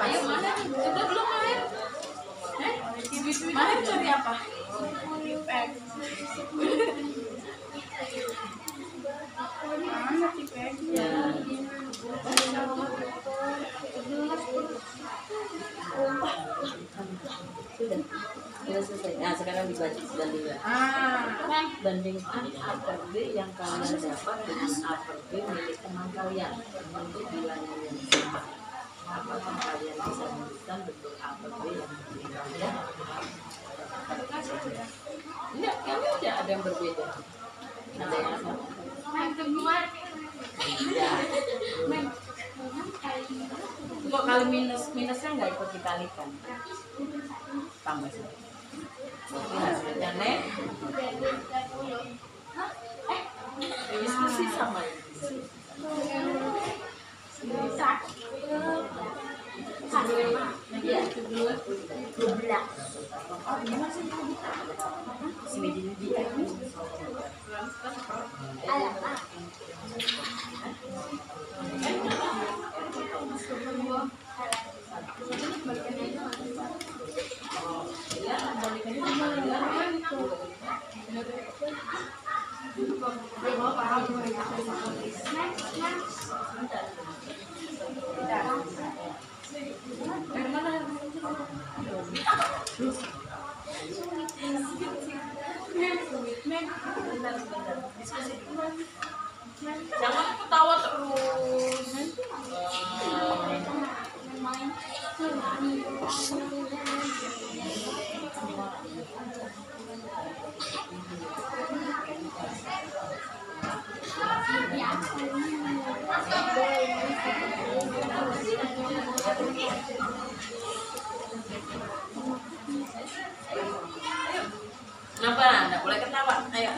Ayo mana? Sudah belum main? Main cari apa? Sudah selesai. Nah sekarang dibandingkan. Bandingkan A per B yang kalian dapat dengan A per B milik teman kalian untuk bilangan yang sama. Apakah kalian bisa menyebutkan bentuk A per B yang berbeda? Enggak, kami ada yang berbeda. Ada yang sama. Ya. Kok kali minusnya nggak ikut dikalikan? Tambah satu. Berarti hasilnya nek. Diskusi sama ini. Iya, 12. Jangan ketawa terus. Kenapa? Nggak boleh ketawa. Ayo,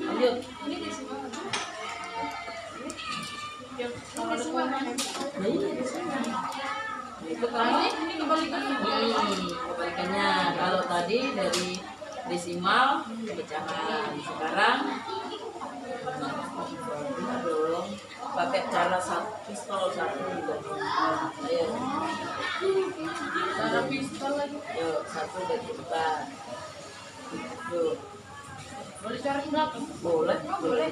lanjut. Itu kali ini kebalikannya. Kebalikannya. Kalau tadi dari desimal ke pecahan, sekarang dong pakai cara pistol satu juga. Ayo. Cara pistol lagi. Yuk, 1 bagi 4. Yuk. Boleh cara berapa? Boleh. Boleh.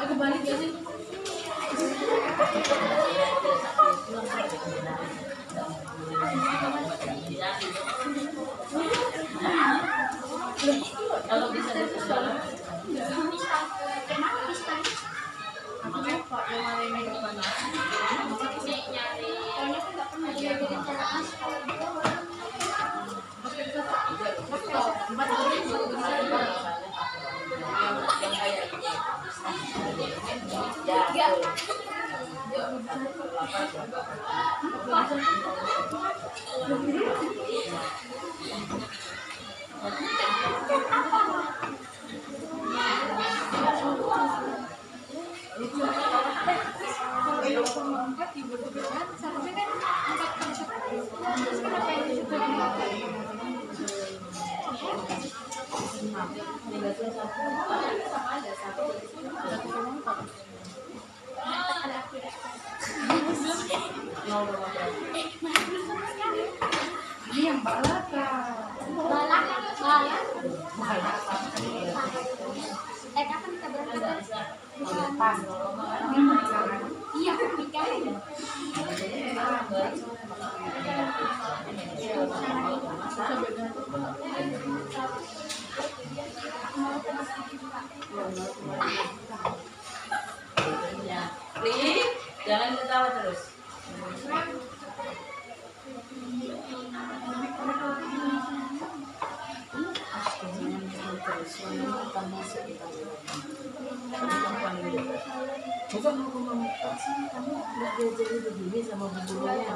Aku balik ya sih. Kalau bisa dari sana. Aku lupa yang mana ini depan. Ini yang balaka. Kapan kita berangkat? Pas. Iya, nikah. Ri, jangan ketawa terus. Bukan mau ngomong sih, kamu udah diajari begini sama bumbunya.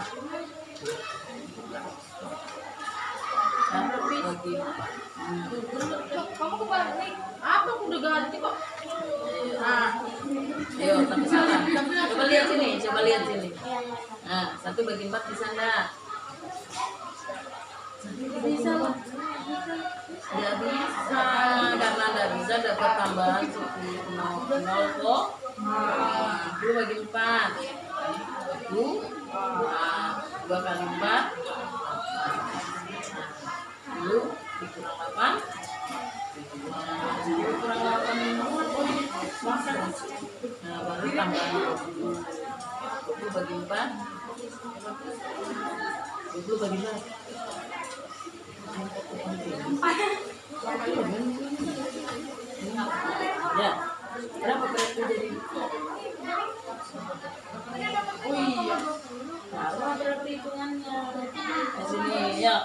Tapi kamu kebalik. Apa aku udah ganti kok? Nah, ayo tapi salah. Coba lihat sini, coba lihat sini. Nah, 1 bagi 4 bisa enggak? Tidak bisa, karena tidak bisa dapat tambahan 10 kok. 2 bagi 4 2 kali 4 10 dikurang 8 10 kurang 8 nah baru tambahan 20 bagi 4 20 bagi 4 ya berapa berarti jadi oh iya salah berarti hitungannya di sini ya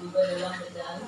juga dalam bacaan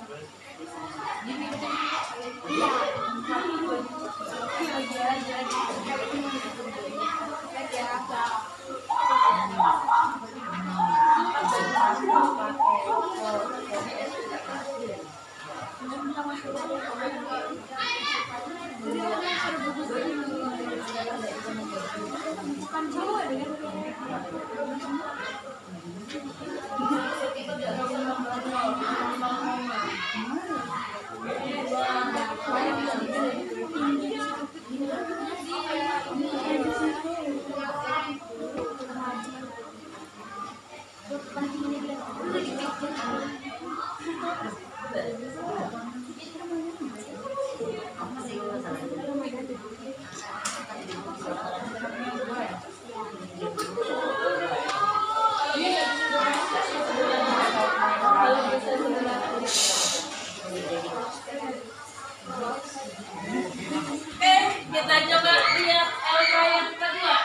kita coba lihat LK yang kedua.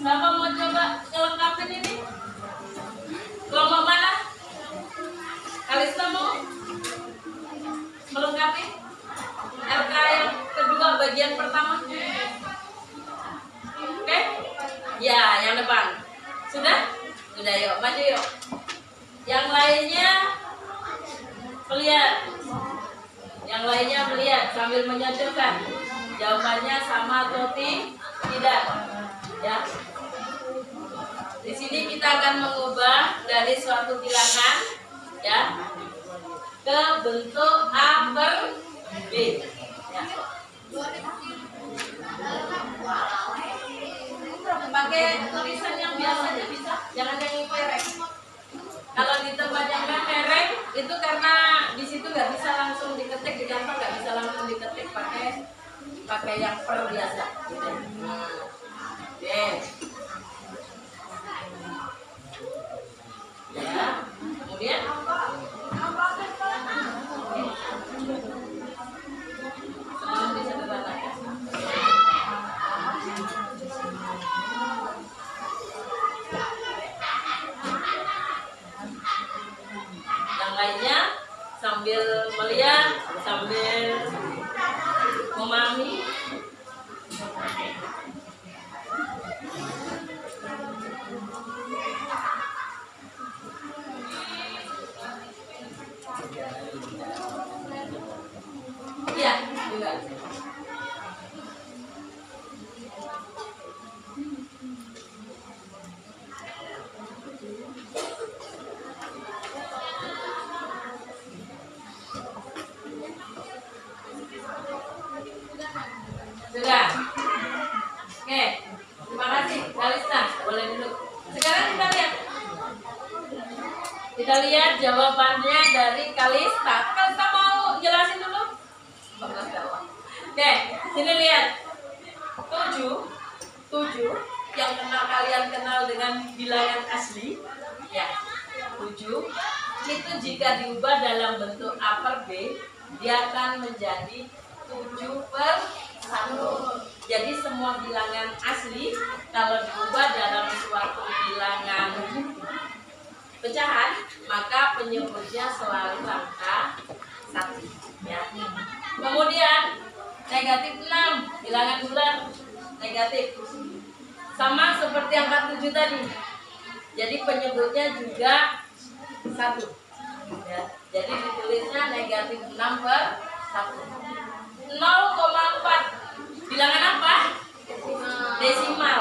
Siapa mau coba ngelengkapin ini? Kelompok mana? Kalista mau melengkapi LK yang kedua bagian pertama? Oke? Ya, yang depan. Sudah? Sudah, yuk maju yuk. Yang lainnya melihat. Yang lainnya melihat sambil menyodorkan. Jawabannya sama atau tidak? Ya. Di sini kita akan mengubah dari suatu bilangan ya ke bentuk A per B. Ya. Pakai tulisan yang biasanya bisa, jangan yang merek. Kalau ditebajangkan merek itu karena di situ nggak bisa langsung diketik di kantor, nggak bisa langsung diketik pakai yang per biasa. Gitu. Oke. Ya, kemudian sebelum disederhanakan. Yang lainnya sambil melihat, sambil memahami. Iya, juga. Sudah. Oke, terima kasih Kalista. Boleh duduk. Sekarang kita lihat. Kita lihat jawabannya dari Kalista. Kalista mau jelasin dulu? Oke, sini lihat. 7 yang kalian kenal dengan bilangan asli. Ya, 7 itu jika diubah dalam bentuk A per B, dia akan menjadi 7/1. Jadi semua bilangan asli kalau diubah dalam suatu bilangan pecahan, maka penyebutnya selalu angka 1 ya. Kemudian negatif 6 bilangan bulat negatif. Sama seperti angka 7 tadi. Jadi penyebutnya juga 1 ya. Jadi ditulisnya negatif 6/1. 0,4. Bilangan apa? Desimal.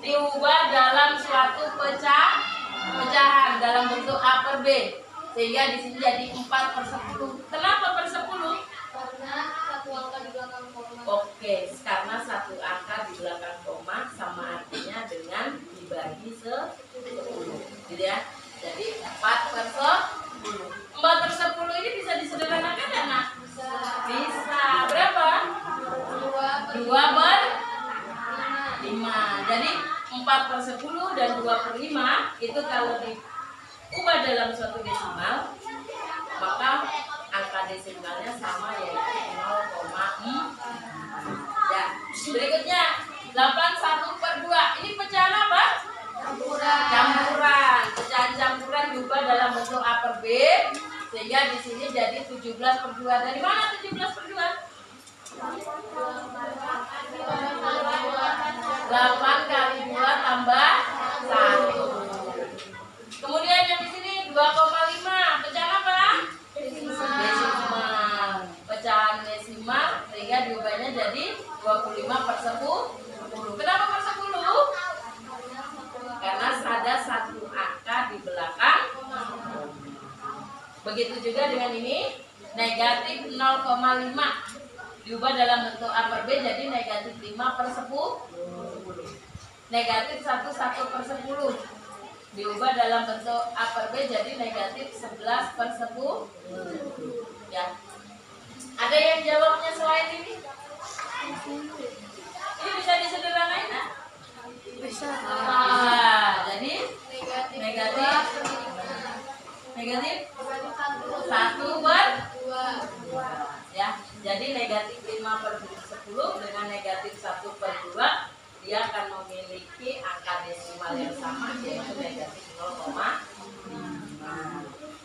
Diubah dalam suatu pecahan dalam bentuk A per B. Sehingga di sini jadi 4/10. Kenapa per 10? Karena satu angka di belakang koma. Oke, karena satu angka di belakang koma sama artinya dengan dibagi 10. Gitu ya. Jadi 4/10. 4/10 ini bisa disederhanakan ya, Nak? Bisa. Berapa? 2/5. Jadi 4/10 dan 2/5 itu kalau diubah dalam suatu desimal, maka angka desimalnya sama, yaitu 0,4. Ya. Berikutnya 81/2. Ini pecahan apa? Campuran. Pecahan campuran diubah dalam bentuk A per B, sehingga di sini jadi 17/2. Dari mana 17/2? 8 kali 2 tambah 1. Kemudian yang di sini 2,5. Pecahan apa? Desimal. Pecahan desimal sehingga diubahnya jadi 25/10. Kenapa per 10? Karena ada satu angka di belakang. Begitu juga dengan ini, negatif 0,5 diubah dalam bentuk A per B jadi negatif 5/10. Negatif 1/10 diubah dalam bentuk A per B jadi negatif 11/10. Ya. Ada yang jawabnya selain ini? Ini bisa disederhanain, nah? Bisa. Jadi negatif 1/2. Ya, jadi negatif 5/10 dengan negatif 1/2 dia akan memiliki angka desimal yang sama, yaitu negatif 0,5.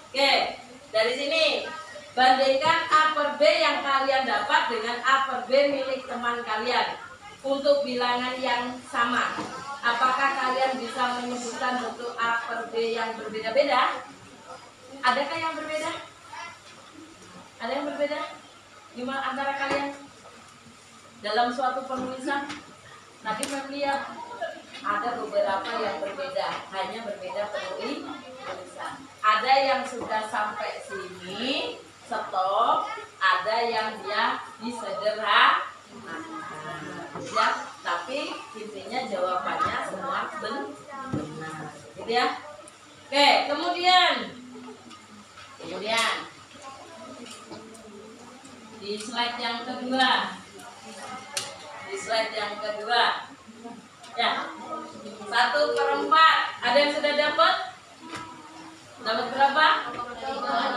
Oke, dari sini bandingkan A per B yang kalian dapat dengan A per B milik teman kalian untuk bilangan yang sama. Apakah kalian bisa menyebutkan bentuk A per B yang berbeda-beda? Adakah yang berbeda? Ada yang berbeda? Gimana antara kalian dalam suatu penulisan? Nanti melihat ada beberapa yang berbeda, hanya berbeda penulisan. Ada yang sudah sampai sini, stop. Ada yang dia disederhanakan, ya. Tapi intinya jawabannya semua benar, gitu ya. Oke, kemudian di slide yang kedua. Ya, 1/4. Ada yang sudah dapat? Dapat berapa?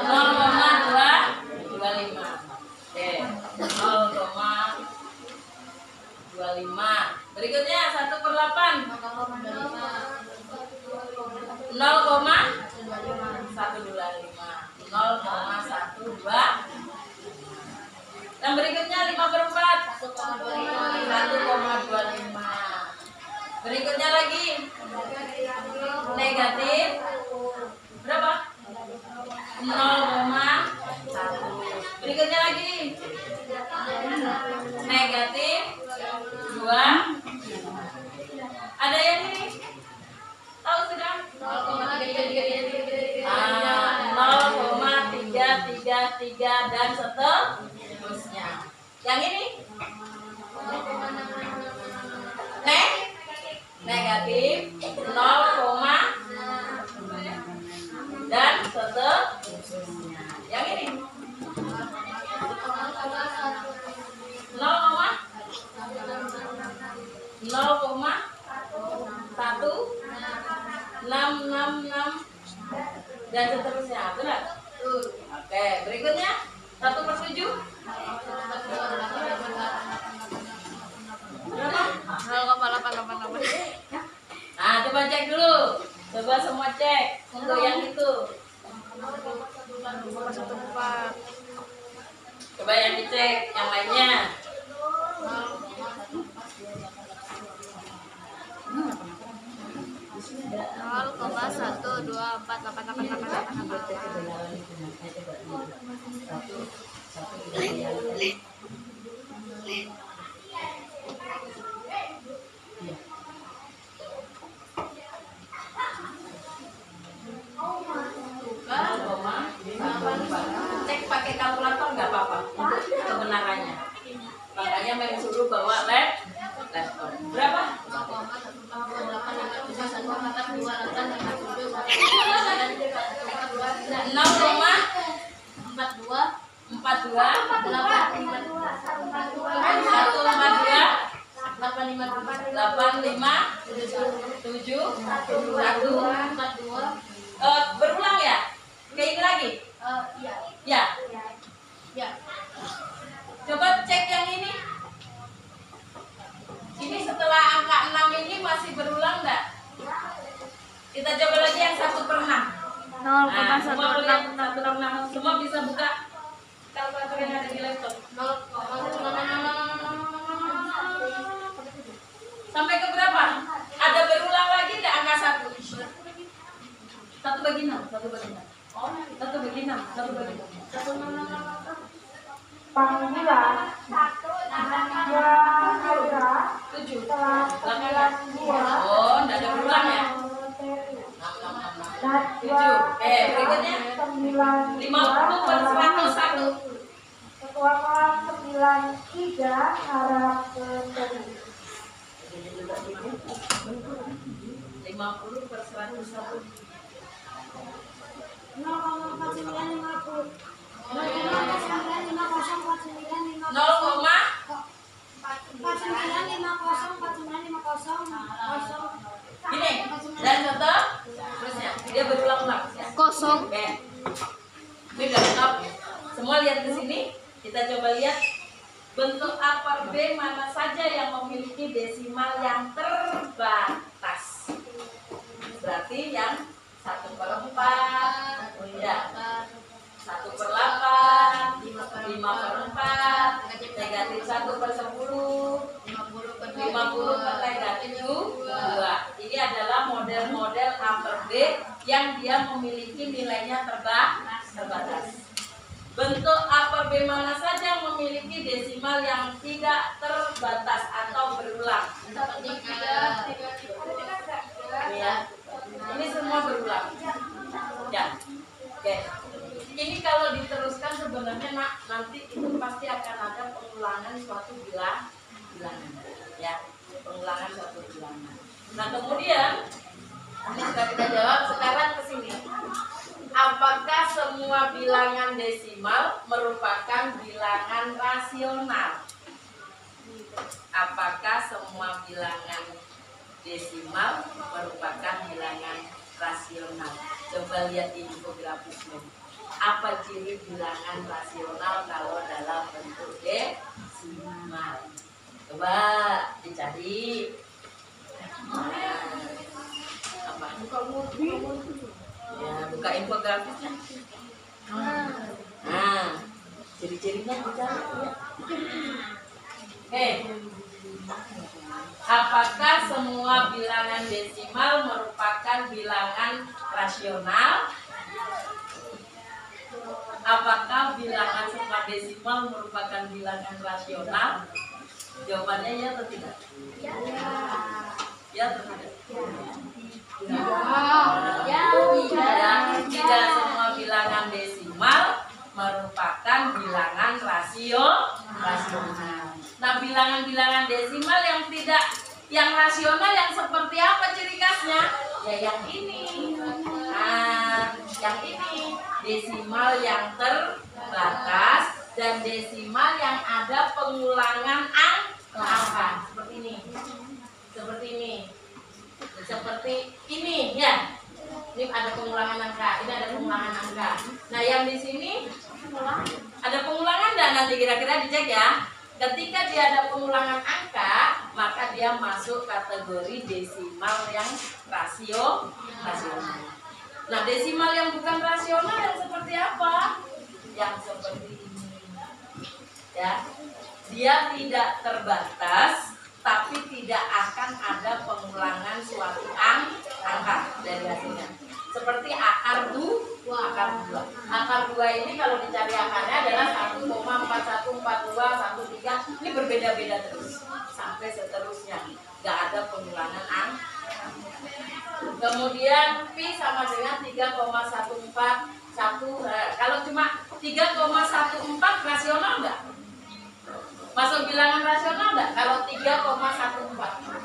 0,225. Oke, 0,25. Berikutnya 1/8. 0,125. Yang berikutnya 5/4. 1,25. Berikutnya lagi negatif berapa? 0,1. Berikutnya lagi negatif 2. Ada yang ini? Tahu sudah? 0,333 dan seterusnya. Yang ini? Negatif 0, dan seterusnya. Yang ini 0,166 dan seterusnya. Benar? Oke, berikutnya 1/7. 0,888. Nah, coba cek dulu. Coba semua cek untuk yang itu. 0,14. Coba yang dicek, yang lainnya. 0,1248888. Meng suruh bawa laptop. Berapa? 852 berulang ya? Kayak ini lagi? Ya. Coba cek yang ini. Ini setelah angka 6 ini masih berulang enggak? Kita coba lagi yang 1/6. 0,166. Semua bisa buka kalkulator yang ada di laptop. Sampai ke berapa? Ada berulang lagi enggak angka 1? 1 bagi 6, 1 bagi 6. 1 bagi 6, 1 bagi 6. 7. Oh, enggak ada berulang ya? 7. Berikutnya 50/101. Ketua kelas 93 harap bertemu. 50/101. 0, gini dan contoh terusnya dia berulang-ulang ya. Kosong. Ini udah lengkap. Semua lihat ke sini. Kita coba lihat bentuk upper B mana saja yang memiliki desimal yang terbatas. Berarti yang 1/4, ya, 1/8, 5/4, negatif 1/10, 50/-2. Ini adalah model-model upper B yang dia memiliki nilainya terbatas. Bentuk upper B mana saja yang memiliki desimal yang tidak terbatas atau berulang? Ya. Ini semua berulang. Ya. Oke. Ini kalau diteruskan sebenarnya nanti itu pasti akan ada pengulangan suatu bilangan. Ya, pengulangan suatu bilangan. Nah, kemudian ini sudah kita jawab. Sekarang ke sini. Apakah semua bilangan desimal merupakan bilangan rasional? Apakah semua bilangan desimal merupakan bilangan rasional? Coba lihat infografisnya. Apa ciri bilangan rasional kalau dalam bentuk desimal? Coba dicari. Apa? Ya, buka infografisnya. Nah, ciri-cirinya dicari ya. Apakah semua bilangan desimal merupakan bilangan rasional? Apakah bilangan semua desimal merupakan bilangan rasional? Jawabannya ya atau tidak? Ya atau tidak? Tidak semua bilangan desimal merupakan bilangan rasional. Nah, bilangan-bilangan desimal yang rasional yang seperti apa ciri khasnya? Ya yang ini. Nah, yang ini desimal yang terbatas dan desimal yang ada pengulangan angka. Seperti ini. Seperti ini ya. Ini ada pengulangan angka, ini ada pengulangan angka. Nah, yang di sini ada pengulangan dan nanti kira-kira dicek ya. Ketika dia ada pengulangan angka, maka dia masuk kategori desimal yang rasional. Nah, desimal yang bukan rasional yang seperti apa? Yang seperti ini. Ya. Dia tidak terbatas, tapi tidak akan ada pengulangan suatu angka dari hasilnya. Seperti akar 2. Akar 2 ini kalau dicari akarnya adalah 1,414213. Ini berbeda-beda terus sampai seterusnya. Nggak ada pengulangan angka. Kemudian Pi sama dengan 3,141. Kalau cuma 3,14 rasional enggak? Masuk bilangan rasional enggak? Kalau 3,14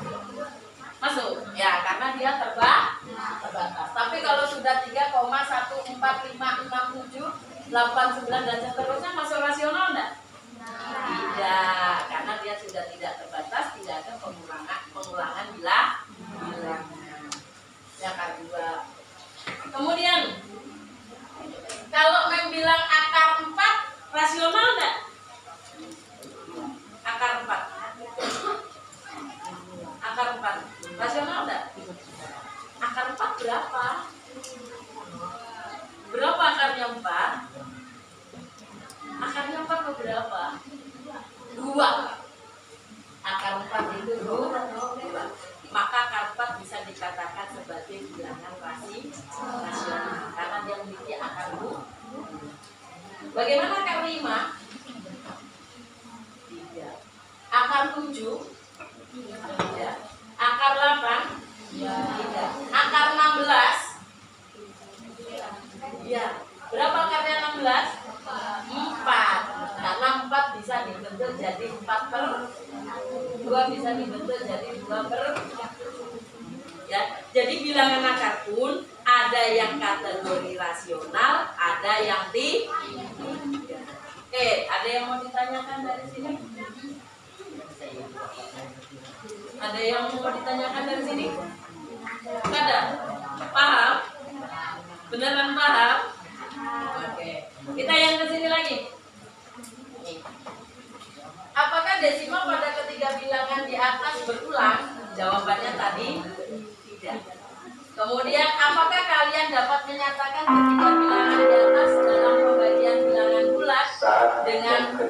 masuk ya, karena dia terbatas. Tapi kalau sudah 3,145667 89 dan seterusnya masuk rasional enggak? Tidak, karena dia sudah tidak terbatas, tidak ada pengulangan bilangan. Yang kedua. Kemudian kalau membilang akar 4 rasional enggak? Akar 4 rasional enggak? Akar 4 berapa? Berapa akarnya 4? Akarnya 4 berapa? 2. Akar 4 itu 2. Maka akar 4 bisa dikatakan sebagai bilangan rasional karena dia memiliki akar 2. Bagaimana akar 5? 3. Akar 7? 3. Akar 8? 3. Akar 16? Ya. Berapa akarnya 16? 4. Karena 4 bisa dibentuk jadi 4/2 bisa dibentuk jadi 2/. Ya. Jadi bilangan akar pun ada yang kategori rasional, ada yang tidak. Oke, ada yang mau ditanyakan dari sini? Ada yang mau ditanyakan dari sini? Ada? Paham? Beneran paham? Oke. Kita yang ke sini lagi. Apakah desimal pada ketiga bilangan di atas berulang? Jawabannya tadi tidak. Kemudian, apakah kalian dapat menyatakan ketiga bilangan di atas dalam pembagian bilangan bulat dengan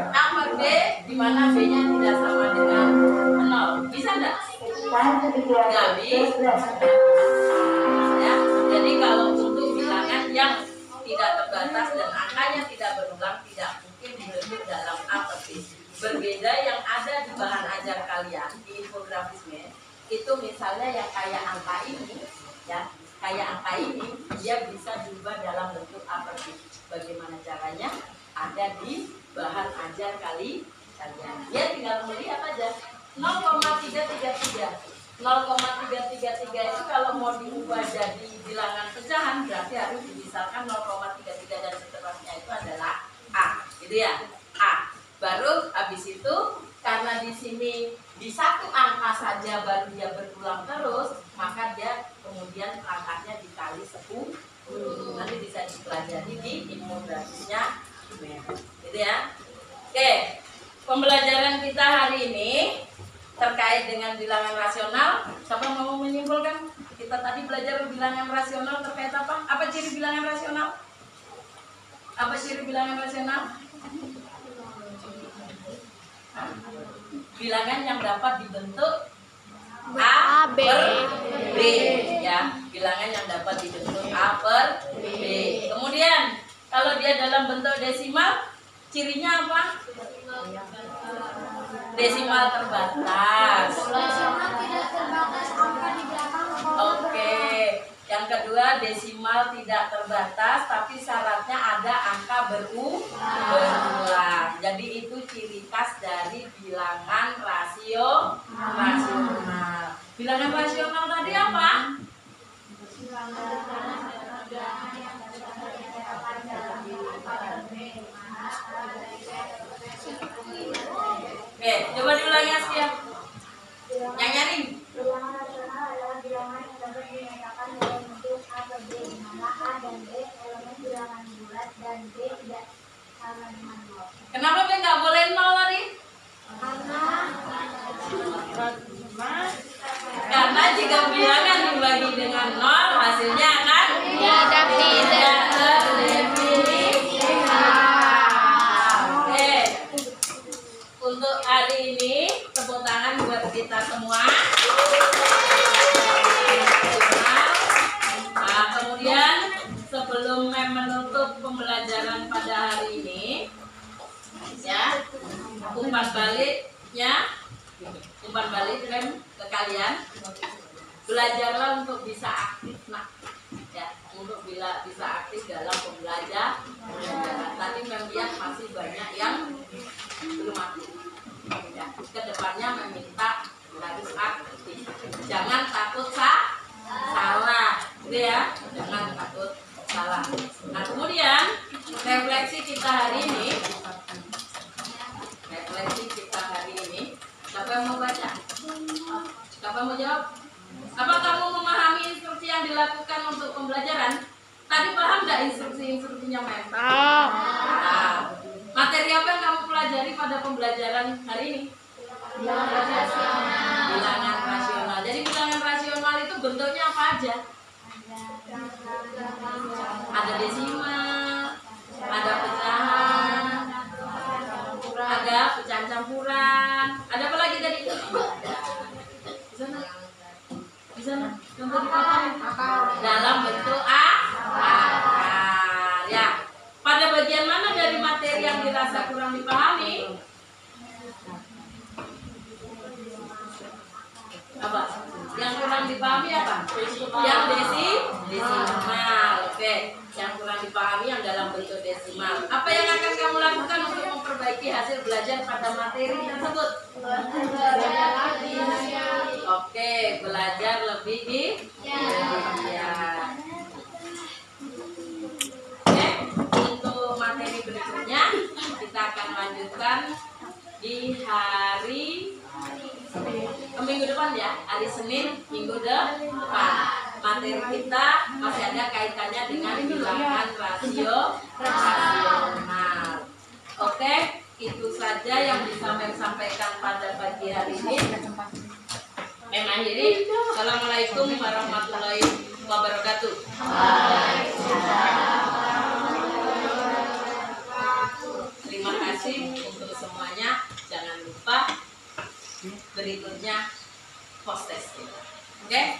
A per B, di mana B-nya tidak sama dengan 0? Bisa enggak? Nggak bisa. Ya, jadi kalau untuk bilangan yang tidak terbatas dan angkanya tidak berulang, tidak mungkin dibentuk dalam A per B. Berbeda yang ada di bahan ajar kalian di infografisnya itu, misalnya yang kayak angka ini, ya, kayak angka ini, dia bisa diubah dalam bentuk A per B. Bagaimana caranya? Ada di bahan ajar kalian. Ya, tinggal melihat aja 0,333. 0,333 itu kalau mau diubah jadi bilangan pecahan berarti harus dimisalkan 0,33 dan seterusnya itu adalah A, gitu ya, A. Baru habis itu karena di sini di satu angka saja baru dia berulang terus, maka dia kemudian angkanya dikali 10. Nanti bisa dipelajari di infografisnya, gitu ya. Oke, pembelajaran kita hari ini terkait dengan bilangan rasional. Siapa mau menyimpulkan? Kita tadi belajar bilangan rasional terkait apa? Apa ciri bilangan rasional? Apa ciri bilangan rasional? Bilangan yang dapat dibentuk A per B, ya. Bilangan yang dapat dibentuk A per B. Kemudian kalau dia dalam bentuk desimal, cirinya apa? Desimal terbatas. Oke. Yang kedua, desimal tidak terbatas, tapi syaratnya ada angka berulang. Jadi itu ciri khas dari bilangan rasional. Bilangan rasional tadi apa? Oke, coba diulangi Askia. Yang nyaring. Bilangan rasional adalah bilangan yang dapat dinyatakan dalam bentuk A per B, di mana A dan B elemen bilangan bulat dan B tidak sama dengan 0. Kenapa B nggak boleh 0 tadi? Karena jika bilangan dibagi dengan 0, hasilnya akan tidak terdefinisi. Oke. Untuk hari ini, tepuk tangan buat kita semua. Nah, kemudian sebelum menutup pembelajaran pada hari ini, ya, umpan balik rem ke kalian. Belajarlah untuk bisa aktif, ya, untuk bisa aktif dalam pembelajaran. Tadi memang masih banyak yang belum aktif. kita hari ini, siapa yang mau baca? Siapa yang mau jawab? Apa kamu memahami instruksi yang dilakukan untuk pembelajaran? Tadi paham nggak instruksinya, Mem? Nah, materi apa yang kamu pelajari pada pembelajaran hari ini? Bilangan rasional. Jadi bilangan rasional itu bentuknya apa aja? Ada desimal, ada pecahan, ada pecahan campuran. Ada apa lagi tadi? Di sana. Contoh di papan. Dalam bentuk akar. Ya. Pada bagian mana dari materi yang dirasa kurang dipahami? Apa? Yang kurang dipahami apa? Yang desimal. Oke. Yang kurang dipahami yang dalam bentuk desimal. Apa yang akan kamu lakukan untuk memperbaiki hasil belajar pada materi tersebut? Oke, belajar lebih di Oke, untuk materi berikutnya kita akan lanjutkan di hari minggu depan ya, hari Senin minggu depan. Materi kita masih ada kaitannya dengan bilangan rasional. Oke, itu saja yang bisa Mem sampaikan pada pagi hari ini. Mem akhiri. Assalamualaikum warahmatullahi wabarakatuh. Terima kasih untuk semuanya. Jangan lupa berikutnya post testing. Oke?